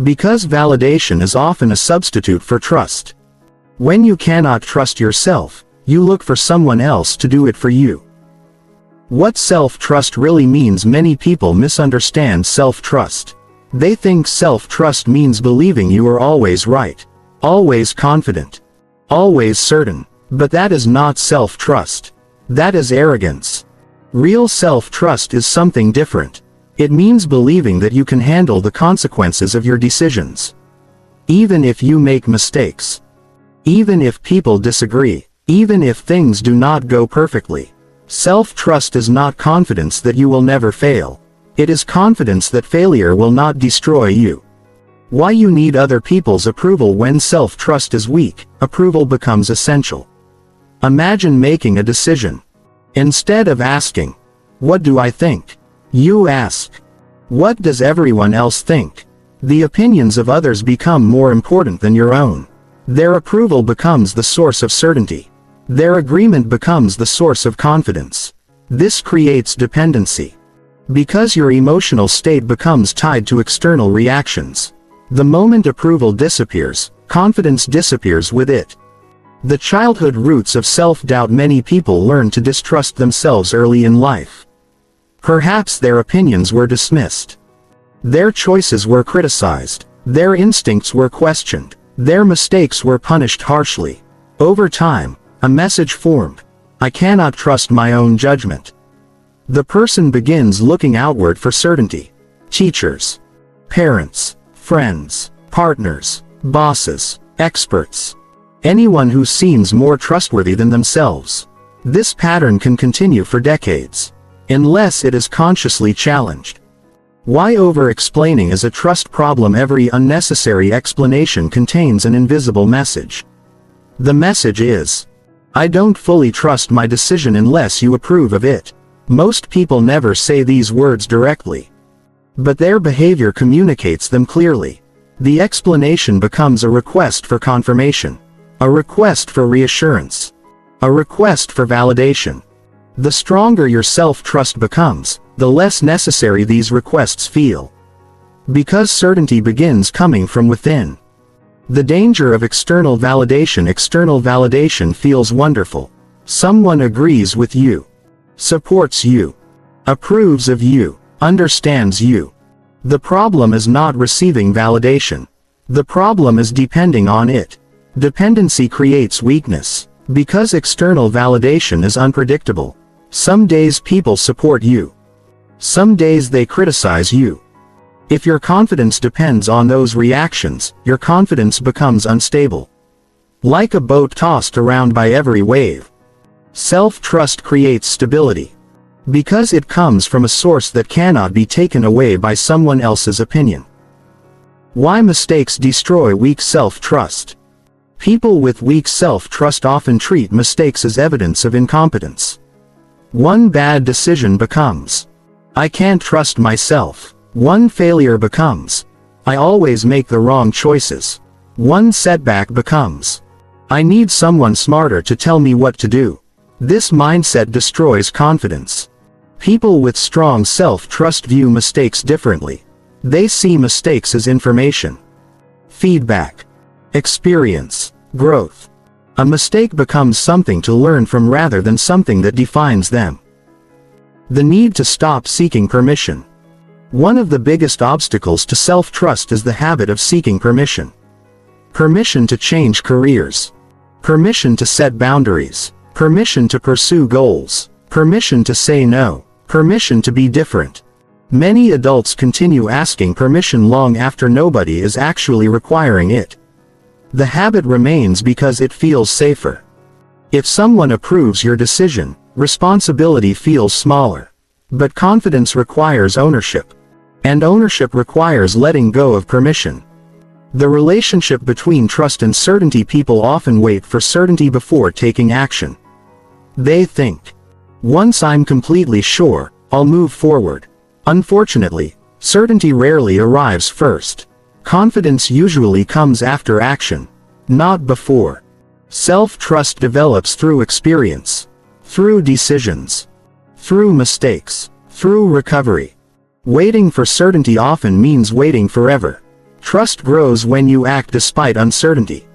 Because validation is often a substitute for trust. When you cannot trust yourself, you look for someone else to do it for you. What self-trust really means. Many people misunderstand self-trust. They think self-trust means believing you are always right, always confident, always certain. But that is not self-trust. That is arrogance. Real self-trust is something different. It means believing that you can handle the consequences of your decisions. Even if you make mistakes. Even if people disagree. Even if things do not go perfectly. Self-trust is not confidence that you will never fail. It is confidence that failure will not destroy you. Why you need other people's approval. When self-trust is weak, approval becomes essential. Imagine making a decision. Instead of asking, what do I think? You ask, what does everyone else think? The opinions of others become more important than your own. Their approval becomes the source of certainty. Their agreement becomes the source of confidence. This creates dependency. Because your emotional state becomes tied to external reactions. The moment approval disappears, confidence disappears with it. The childhood roots of self-doubt. Many people learn to distrust themselves early in life. Perhaps their opinions were dismissed. Their choices were criticized. Their instincts were questioned. Their mistakes were punished harshly. Over time, a message formed. I cannot trust my own judgment. The person begins looking outward for certainty. Teachers, parents, friends, partners, bosses, experts. Anyone who seems more trustworthy than themselves. This pattern can continue for decades, unless it is consciously challenged. Why over-explaining is a trust problem? Every unnecessary explanation contains an invisible message. The message is, I don't fully trust my decision unless you approve of it. Most people never say these words directly. But their behavior communicates them clearly. The explanation becomes a request for confirmation. A request for reassurance. A request for validation. The stronger your self-trust becomes, the less necessary these requests feel. Because certainty begins coming from within. The danger of external validation. External validation feels wonderful. Someone agrees with you, supports you, approves of you, understands you. The problem is not receiving validation. The problem is depending on it. Dependency creates weakness. Because external validation is unpredictable. Some days people support you. Some days they criticize you. If your confidence depends on those reactions, your confidence becomes unstable. Like a boat tossed around by every wave. Self-trust creates stability. Because it comes from a source that cannot be taken away by someone else's opinion. Why mistakes destroy weak self-trust? People with weak self-trust often treat mistakes as evidence of incompetence. One bad decision becomes, I can't trust myself. One failure becomes, I always make the wrong choices. One setback becomes, I need someone smarter to tell me what to do. This mindset destroys confidence. People with strong self-trust view mistakes differently. They see mistakes as information, feedback, experience, growth. A mistake becomes something to learn from rather than something that defines them. The need to stop seeking permission. One of the biggest obstacles to self-trust is the habit of seeking permission. Permission to change careers. Permission to set boundaries. Permission to pursue goals. Permission to say no. Permission to be different. Many adults continue asking permission long after nobody is actually requiring it. The habit remains because it feels safer. If someone approves your decision, responsibility feels smaller. But confidence requires ownership. And ownership requires letting go of permission. The relationship between trust and certainty. People often wait for certainty before taking action. They think, once I'm completely sure, I'll move forward. Unfortunately, certainty rarely arrives first. Confidence usually comes after action, not before. Self-trust develops through experience, through decisions, through mistakes, through recovery. Waiting for certainty often means waiting forever. Trust grows when you act despite uncertainty.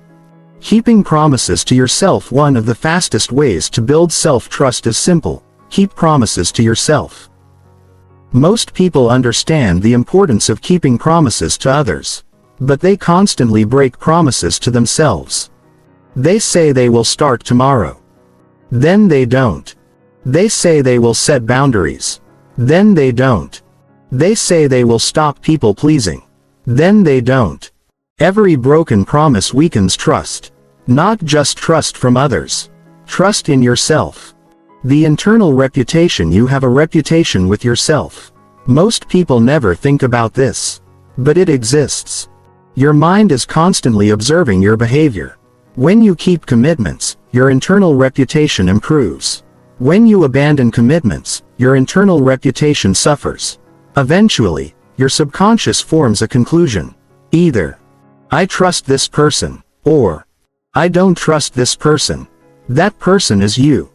Keeping promises to yourself. One of the fastest ways to build self-trust is simple: keep promises to yourself. Most people understand the importance of keeping promises to others, but they constantly break promises to themselves. They say they will start tomorrow. Then they don't. They say they will set boundaries. Then they don't. They say they will stop people pleasing. Then they don't. Every broken promise weakens trust. Not just trust from others. Trust in yourself. The internal reputation. You have a reputation with yourself. Most people never think about this. But it exists. Your mind is constantly observing your behavior. When you keep commitments, your internal reputation improves. When you abandon commitments, your internal reputation suffers. Eventually, your subconscious forms a conclusion. Either, I trust this person, or, I don't trust this person. That person is you.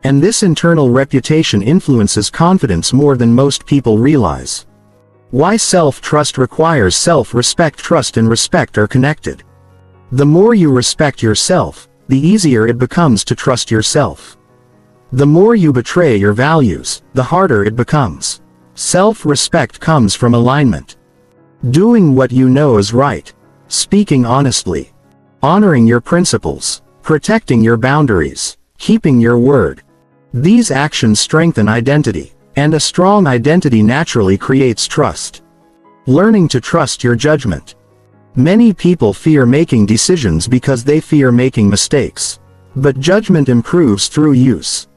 And this internal reputation influences confidence more than most people realize. Why self-trust requires self-respect. Trust and respect are connected. The more you respect yourself, the easier it becomes to trust yourself. The more you betray your values, the harder it becomes. Self-respect comes from alignment. Doing what you know is right. Speaking honestly. Honoring your principles. Protecting your boundaries. Keeping your word. These actions strengthen identity, and a strong identity naturally creates trust. Learning to trust your judgment. Many people fear making decisions because they fear making mistakes. But judgment improves through use,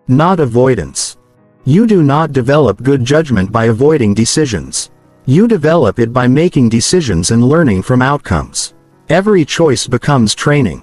not avoidance. You do not develop good judgment by avoiding decisions. You develop it by making decisions and learning from outcomes. Every choice becomes training.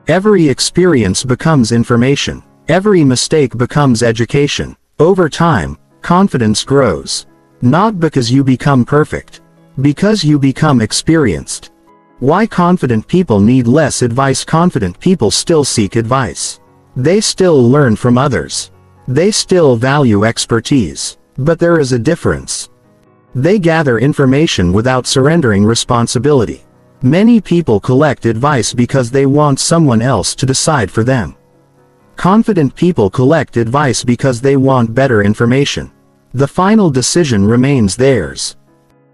Every experience becomes information. Every mistake becomes education. Over time, confidence grows. Not because you become perfect. Because you become experienced. Why confident people need less advice? Confident people still seek advice. They still learn from others. They still value expertise. But there is a difference. They gather information without surrendering responsibility. Many people collect advice because they want someone else to decide for them. Confident people collect advice because they want better information. The final decision remains theirs.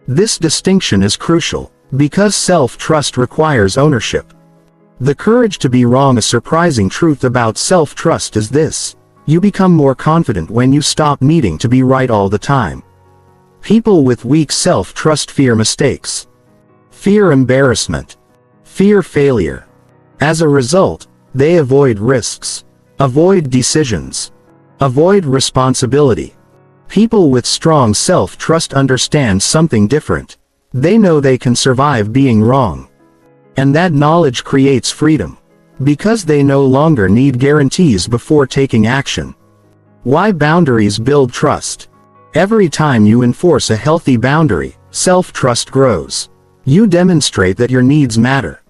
This distinction is crucial, because self-trust requires ownership. The courage to be wrong. A surprising truth about self-trust is this: you become more confident when you stop needing to be right all the time. People with weak self-trust fear mistakes, fear embarrassment, fear failure. As a result, they avoid risks, avoid decisions, avoid responsibility. People with strong self-trust understand something different. They know they can survive being wrong. And that knowledge creates freedom. Because they no longer need guarantees before taking action. Why boundaries build trust? Every time you enforce a healthy boundary, self-trust grows. You demonstrate that your needs matter.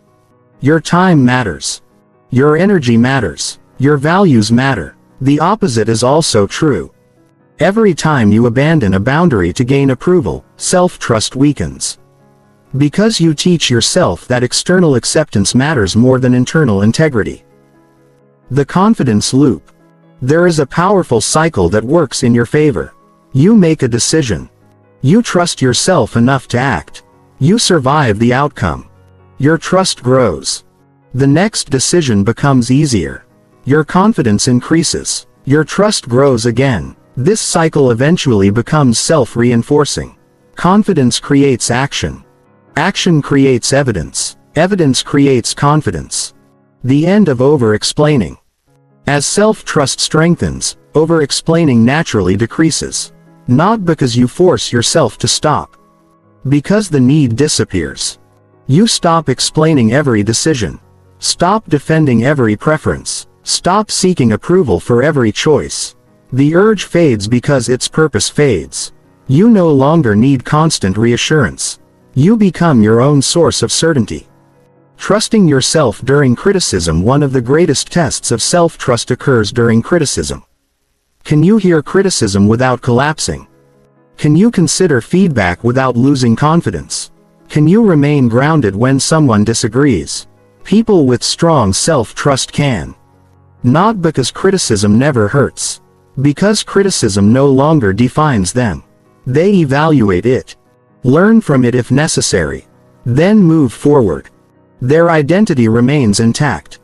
Your time matters. Your energy matters. Your values matter. The opposite is also true. Every time you abandon a boundary to gain approval, self-trust weakens. Because you teach yourself that external acceptance matters more than internal integrity. The confidence loop. There is a powerful cycle that works in your favor. You make a decision. You trust yourself enough to act. You survive the outcome. Your trust grows. The next decision becomes easier. Your confidence increases. Your trust grows again. This cycle eventually becomes self-reinforcing. Confidence creates action. Action creates evidence. Evidence creates confidence. The end of over-explaining. As self-trust strengthens, over-explaining naturally decreases. Not because you force yourself to stop. Because the need disappears. You stop explaining every decision. Stop defending every preference. Stop seeking approval for every choice. The urge fades because its purpose fades. You no longer need constant reassurance. You become your own source of certainty. Trusting yourself during criticism. One of the greatest tests of self-trust occurs during criticism. Can you hear criticism without collapsing? Can you consider feedback without losing confidence? Can you remain grounded when someone disagrees? People with strong self-trust can. Not because criticism never hurts. Because criticism no longer defines them. They evaluate it. Learn from it if necessary. Then move forward. Their identity remains intact.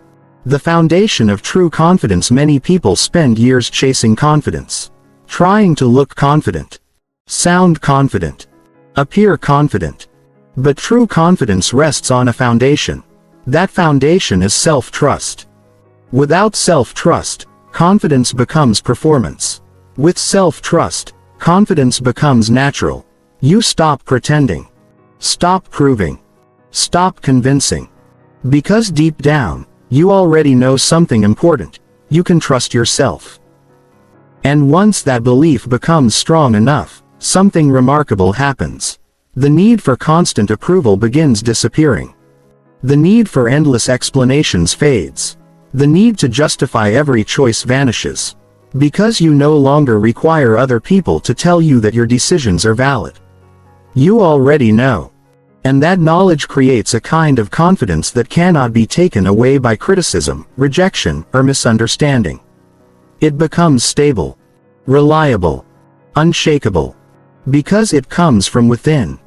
The foundation of true confidence. Many people spend years chasing confidence. Trying to look confident. Sound confident. Appear confident. But true confidence rests on a foundation. That foundation is self-trust. Without self-trust, confidence becomes performance. With self-trust, confidence becomes natural. You stop pretending. Stop proving. Stop convincing. Because deep down, you already know something important. You can trust yourself. And once that belief becomes strong enough, something remarkable happens. The need for constant approval begins disappearing. The need for endless explanations fades. The need to justify every choice vanishes. Because you no longer require other people to tell you that your decisions are valid. You already know. And that knowledge creates a kind of confidence that cannot be taken away by criticism, rejection, or misunderstanding. It becomes stable, reliable, unshakable. Because it comes from within.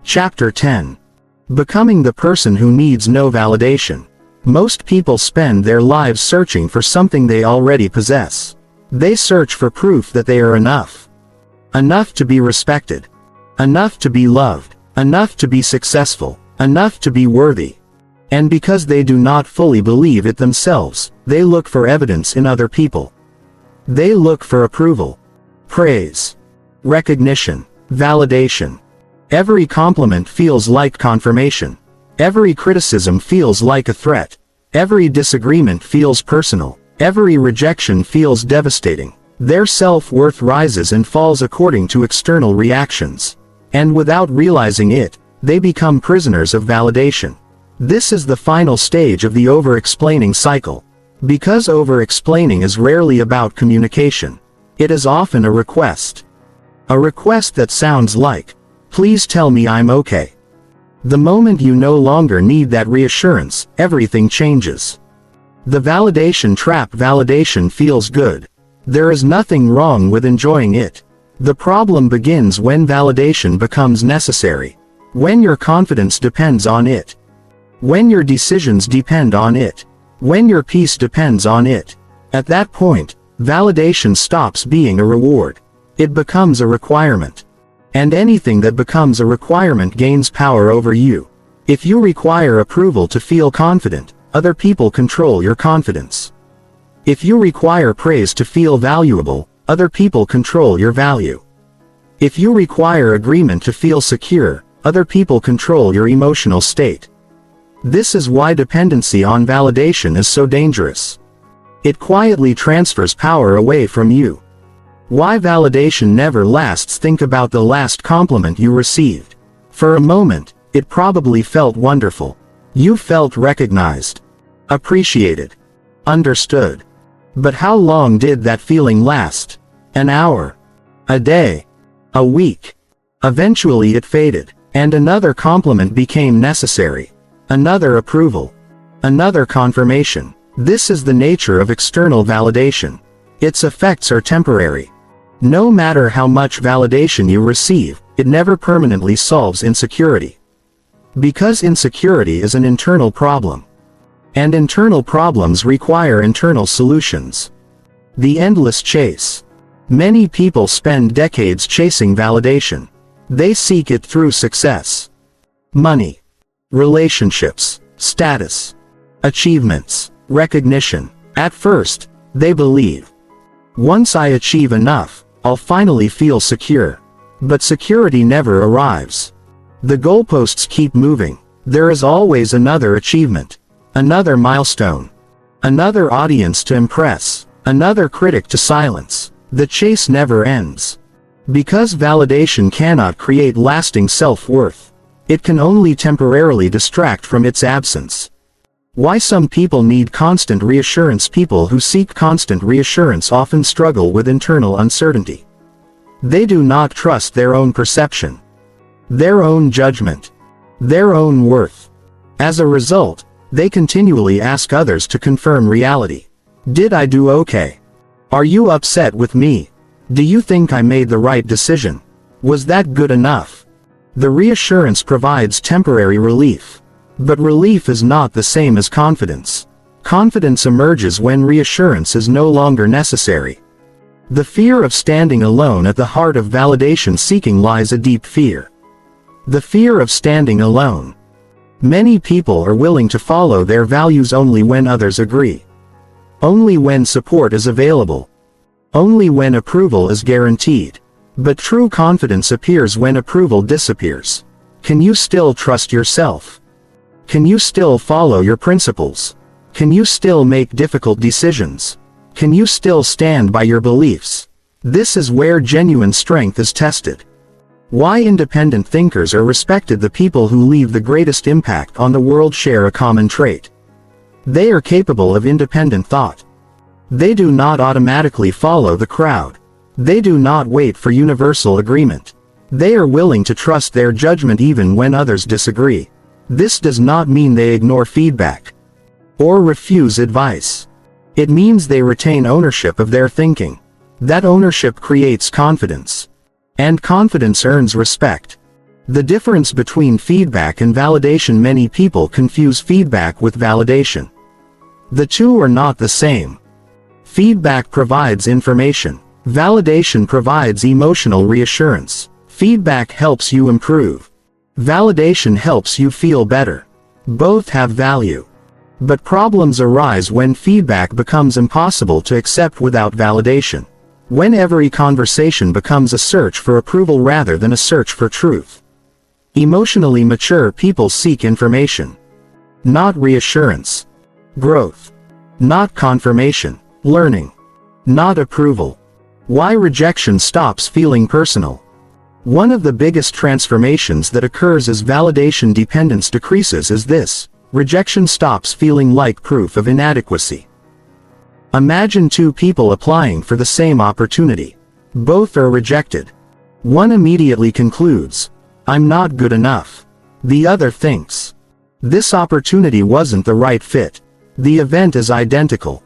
Chapter 10. Becoming the person who needs no validation. Most people spend their lives searching for something they already possess. They search for proof that they are enough. Enough to be respected. Enough to be loved. Enough to be successful. Enough to be worthy. And because they do not fully believe it themselves, they look for evidence in other people. They look for approval, praise, recognition, validation. Every compliment feels like confirmation. Every criticism feels like a threat. Every disagreement feels personal. Every rejection feels devastating. Their self-worth rises and falls according to external reactions. And without realizing it, they become prisoners of validation. This is the final stage of the over-explaining cycle. Because over-explaining is rarely about communication. It is often a request. A request that sounds like, "Please tell me I'm okay." The moment you no longer need that reassurance, everything changes. The validation trap. Validation feels good. There is nothing wrong with enjoying it. The problem begins when validation becomes necessary. When your confidence depends on it. When your decisions depend on it. When your peace depends on it. At that point, validation stops being a reward. It becomes a requirement. And anything that becomes a requirement gains power over you. If you require approval to feel confident, other people control your confidence. If you require praise to feel valuable, other people control your value. If you require agreement to feel secure, other people control your emotional state. This is why dependency on validation is so dangerous. It quietly transfers power away from you. Why validation never lasts. Think about the last compliment you received. For a moment, it probably felt wonderful. You felt recognized, appreciated, understood. But how long did that feeling last? An hour? A day? A week? Eventually it faded, and another compliment became necessary. Another approval. Another confirmation. This is the nature of external validation. Its effects are temporary. No matter how much validation you receive, it never permanently solves insecurity. Because insecurity is an internal problem. And internal problems require internal solutions. The endless chase. Many people spend decades chasing validation. They seek it through success, money, relationships, status, achievements, recognition. At first, they believe, once I achieve enough, I'll finally feel secure. But security never arrives. The goalposts keep moving. There is always another achievement, another milestone, another audience to impress, another critic to silence. The chase never ends. Because validation cannot create lasting self-worth. It can only temporarily distract from its absence. Why some people need constant reassurance. People who seek constant reassurance often struggle with internal uncertainty. They do not trust their own perception, their own judgment, their own worth. As a result, they continually ask others to confirm reality. Did I do okay? Are you upset with me? Do you think I made the right decision? Was that good enough? The reassurance provides temporary relief. But relief is not the same as confidence. Confidence emerges when reassurance is no longer necessary. The fear of standing alone. At the heart of validation seeking lies a deep fear. The fear of standing alone. Many people are willing to follow their values only when others agree. Only when support is available. Only when approval is guaranteed. But true confidence appears when approval disappears. Can you still trust yourself? Can you still follow your principles? Can you still make difficult decisions? Can you still stand by your beliefs? This is where genuine strength is tested. Why independent thinkers are respected. The people who leave the greatest impact on the world share a common trait. They are capable of independent thought. They do not automatically follow the crowd. They do not wait for universal agreement. They are willing to trust their judgment even when others disagree. This does not mean they ignore feedback or refuse advice. It means they retain ownership of their thinking. That ownership creates confidence. And confidence earns respect. The difference between feedback and validation. Many people confuse feedback with validation. The two are not the same. Feedback provides information. Validation provides emotional reassurance. Feedback helps you improve. Validation helps you feel better. Both have value. But problems arise when feedback becomes impossible to accept without validation. When every conversation becomes a search for approval rather than a search for truth. Emotionally mature people seek information, not reassurance. Growth, not confirmation. Learning, not approval. Why rejection stops feeling personal. One of the biggest transformations that occurs as validation dependence decreases is this: rejection stops feeling like proof of inadequacy. Imagine two people applying for the same opportunity. Both are rejected. One immediately concludes, I'm not good enough. The other thinks, this opportunity wasn't the right fit. The event is identical.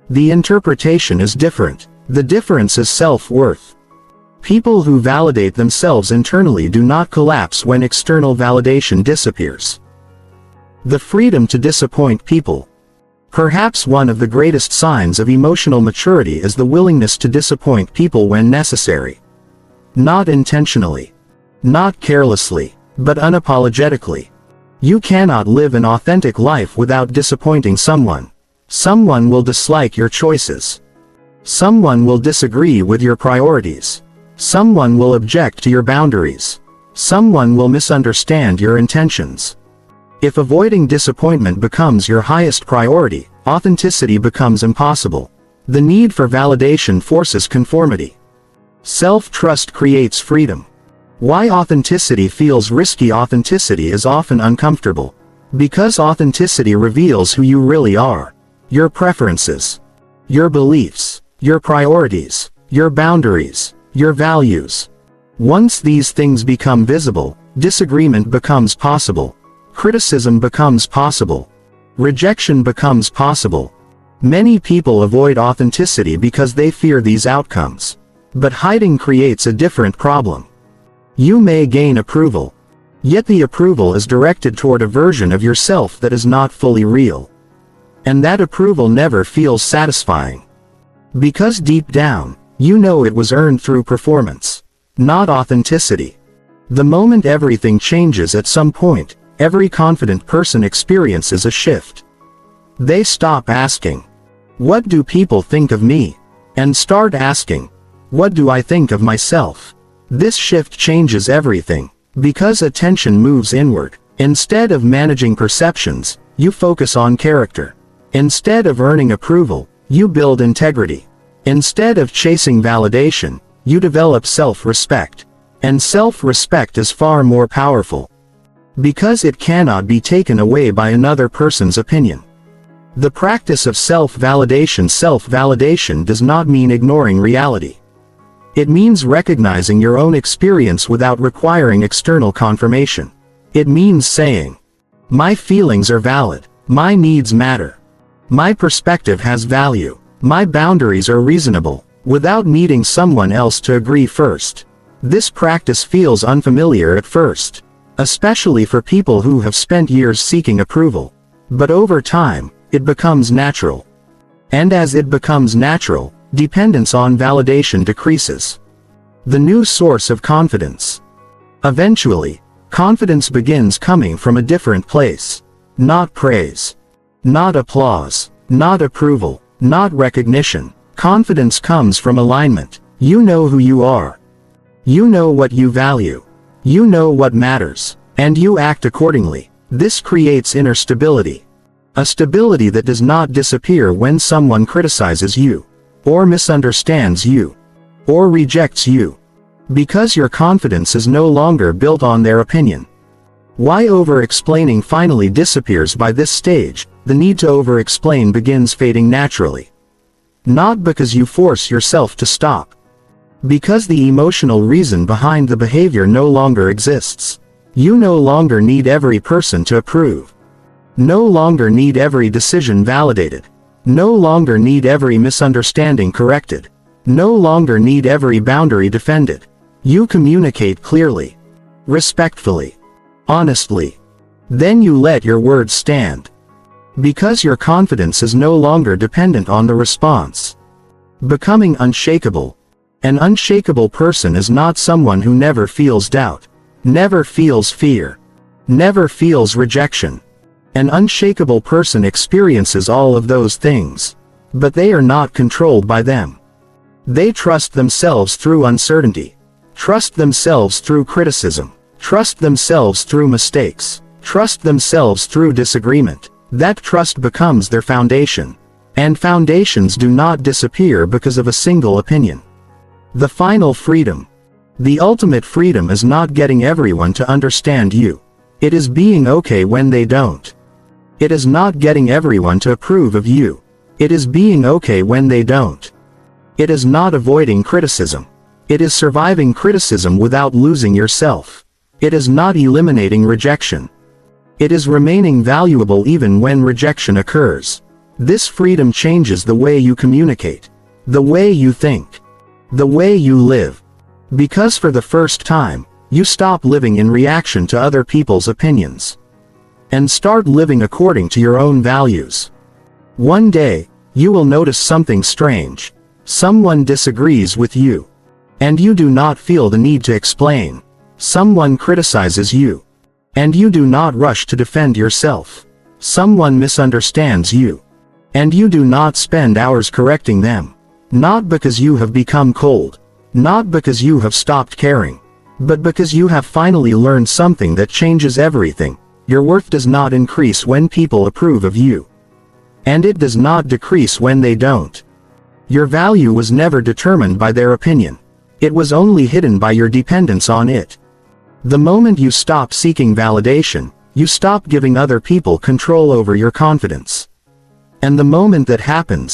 The interpretation is different. The difference is self-worth. People who validate themselves internally do not collapse when external validation disappears. The freedom to disappoint people. Perhaps one of the greatest signs of emotional maturity is the willingness to disappoint people when necessary. Not intentionally. Not carelessly, but unapologetically. You cannot live an authentic life without disappointing someone. Someone will dislike your choices. Someone will disagree with your priorities. Someone will object to your boundaries. Someone will misunderstand your intentions. If avoiding disappointment becomes your highest priority, authenticity becomes impossible. The need for validation forces conformity. Self-trust creates freedom. Why authenticity feels risky? Authenticity is often uncomfortable. Because authenticity reveals who you really are. Your preferences. Your beliefs. Your priorities. Your boundaries. Your values. Once these things become visible, disagreement becomes possible. Criticism becomes possible. Rejection becomes possible. Many people avoid authenticity because they fear these outcomes. But hiding creates a different problem. You may gain approval. Yet the approval is directed toward a version of yourself that is not fully real. And that approval never feels satisfying. Because deep down, You know it was earned through performance, not authenticity. The moment everything changes at some point, every confident person experiences a shift. They stop asking, "What do people think of me?" and start asking, "What do I think of myself?" This shift changes everything, because attention moves inward. Instead of managing perceptions, you focus on character. Instead of earning approval, you build integrity. Instead of chasing validation, you develop self-respect. And self-respect is far more powerful, because it cannot be taken away by another person's opinion. The practice of self-validation does not mean ignoring reality. It means recognizing your own experience without requiring external confirmation. It means saying, "My feelings are valid, my needs matter, my perspective has value, my boundaries are reasonable," without needing someone else to agree first. This practice feels unfamiliar at first, especially for people who have spent years seeking approval. But over time, it becomes natural. And as it becomes natural, dependence on validation decreases. The new source of confidence. Eventually, confidence begins coming from a different place. Not praise, not applause, not approval, not recognition. Confidence comes from alignment. You know who you are. You know what you value. You know what matters. And you act accordingly. This creates inner stability. A stability that does not disappear when someone criticizes you, or misunderstands you, or rejects you. Because your confidence is no longer built on their opinion. Why over-explaining finally disappears by this stage, the need to over-explain begins fading naturally. Not because you force yourself to stop. Because the emotional reason behind the behavior no longer exists. You no longer need every person to approve. No longer need every decision validated. No longer need every misunderstanding corrected. No longer need every boundary defended. You communicate clearly, respectfully, honestly. Then you let your words stand. Because your confidence is no longer dependent on the response. Becoming unshakable. An unshakable person is not someone who never feels doubt, never feels fear, never feels rejection. An unshakable person experiences all of those things, but they are not controlled by them. They trust themselves through uncertainty, trust themselves through criticism, trust themselves through mistakes, trust themselves through disagreement. That trust becomes their foundation. And foundations do not disappear because of a single opinion. The final freedom. The ultimate freedom is not getting everyone to understand you. It is being okay when they don't. It is not getting everyone to approve of you. It is being okay when they don't. It is not avoiding criticism. It is surviving criticism without losing yourself. It is not eliminating rejection. It is remaining valuable even when rejection occurs. This freedom changes the way you communicate, the way you think, the way you live. Because for the first time, you stop living in reaction to other people's opinions. And start living according to your own values. One day, you will notice something strange. Someone disagrees with you. And you do not feel the need to explain. Someone criticizes you. And you do not rush to defend yourself. Someone misunderstands you. And you do not spend hours correcting them. Not because you have become cold. Not because you have stopped caring. But because you have finally learned something that changes everything. Your worth does not increase when people approve of you. And it does not decrease when they don't. Your value was never determined by their opinion. It was only hidden by your dependence on it. The moment you stop seeking validation, you stop giving other people control over your confidence. And the moment that happens,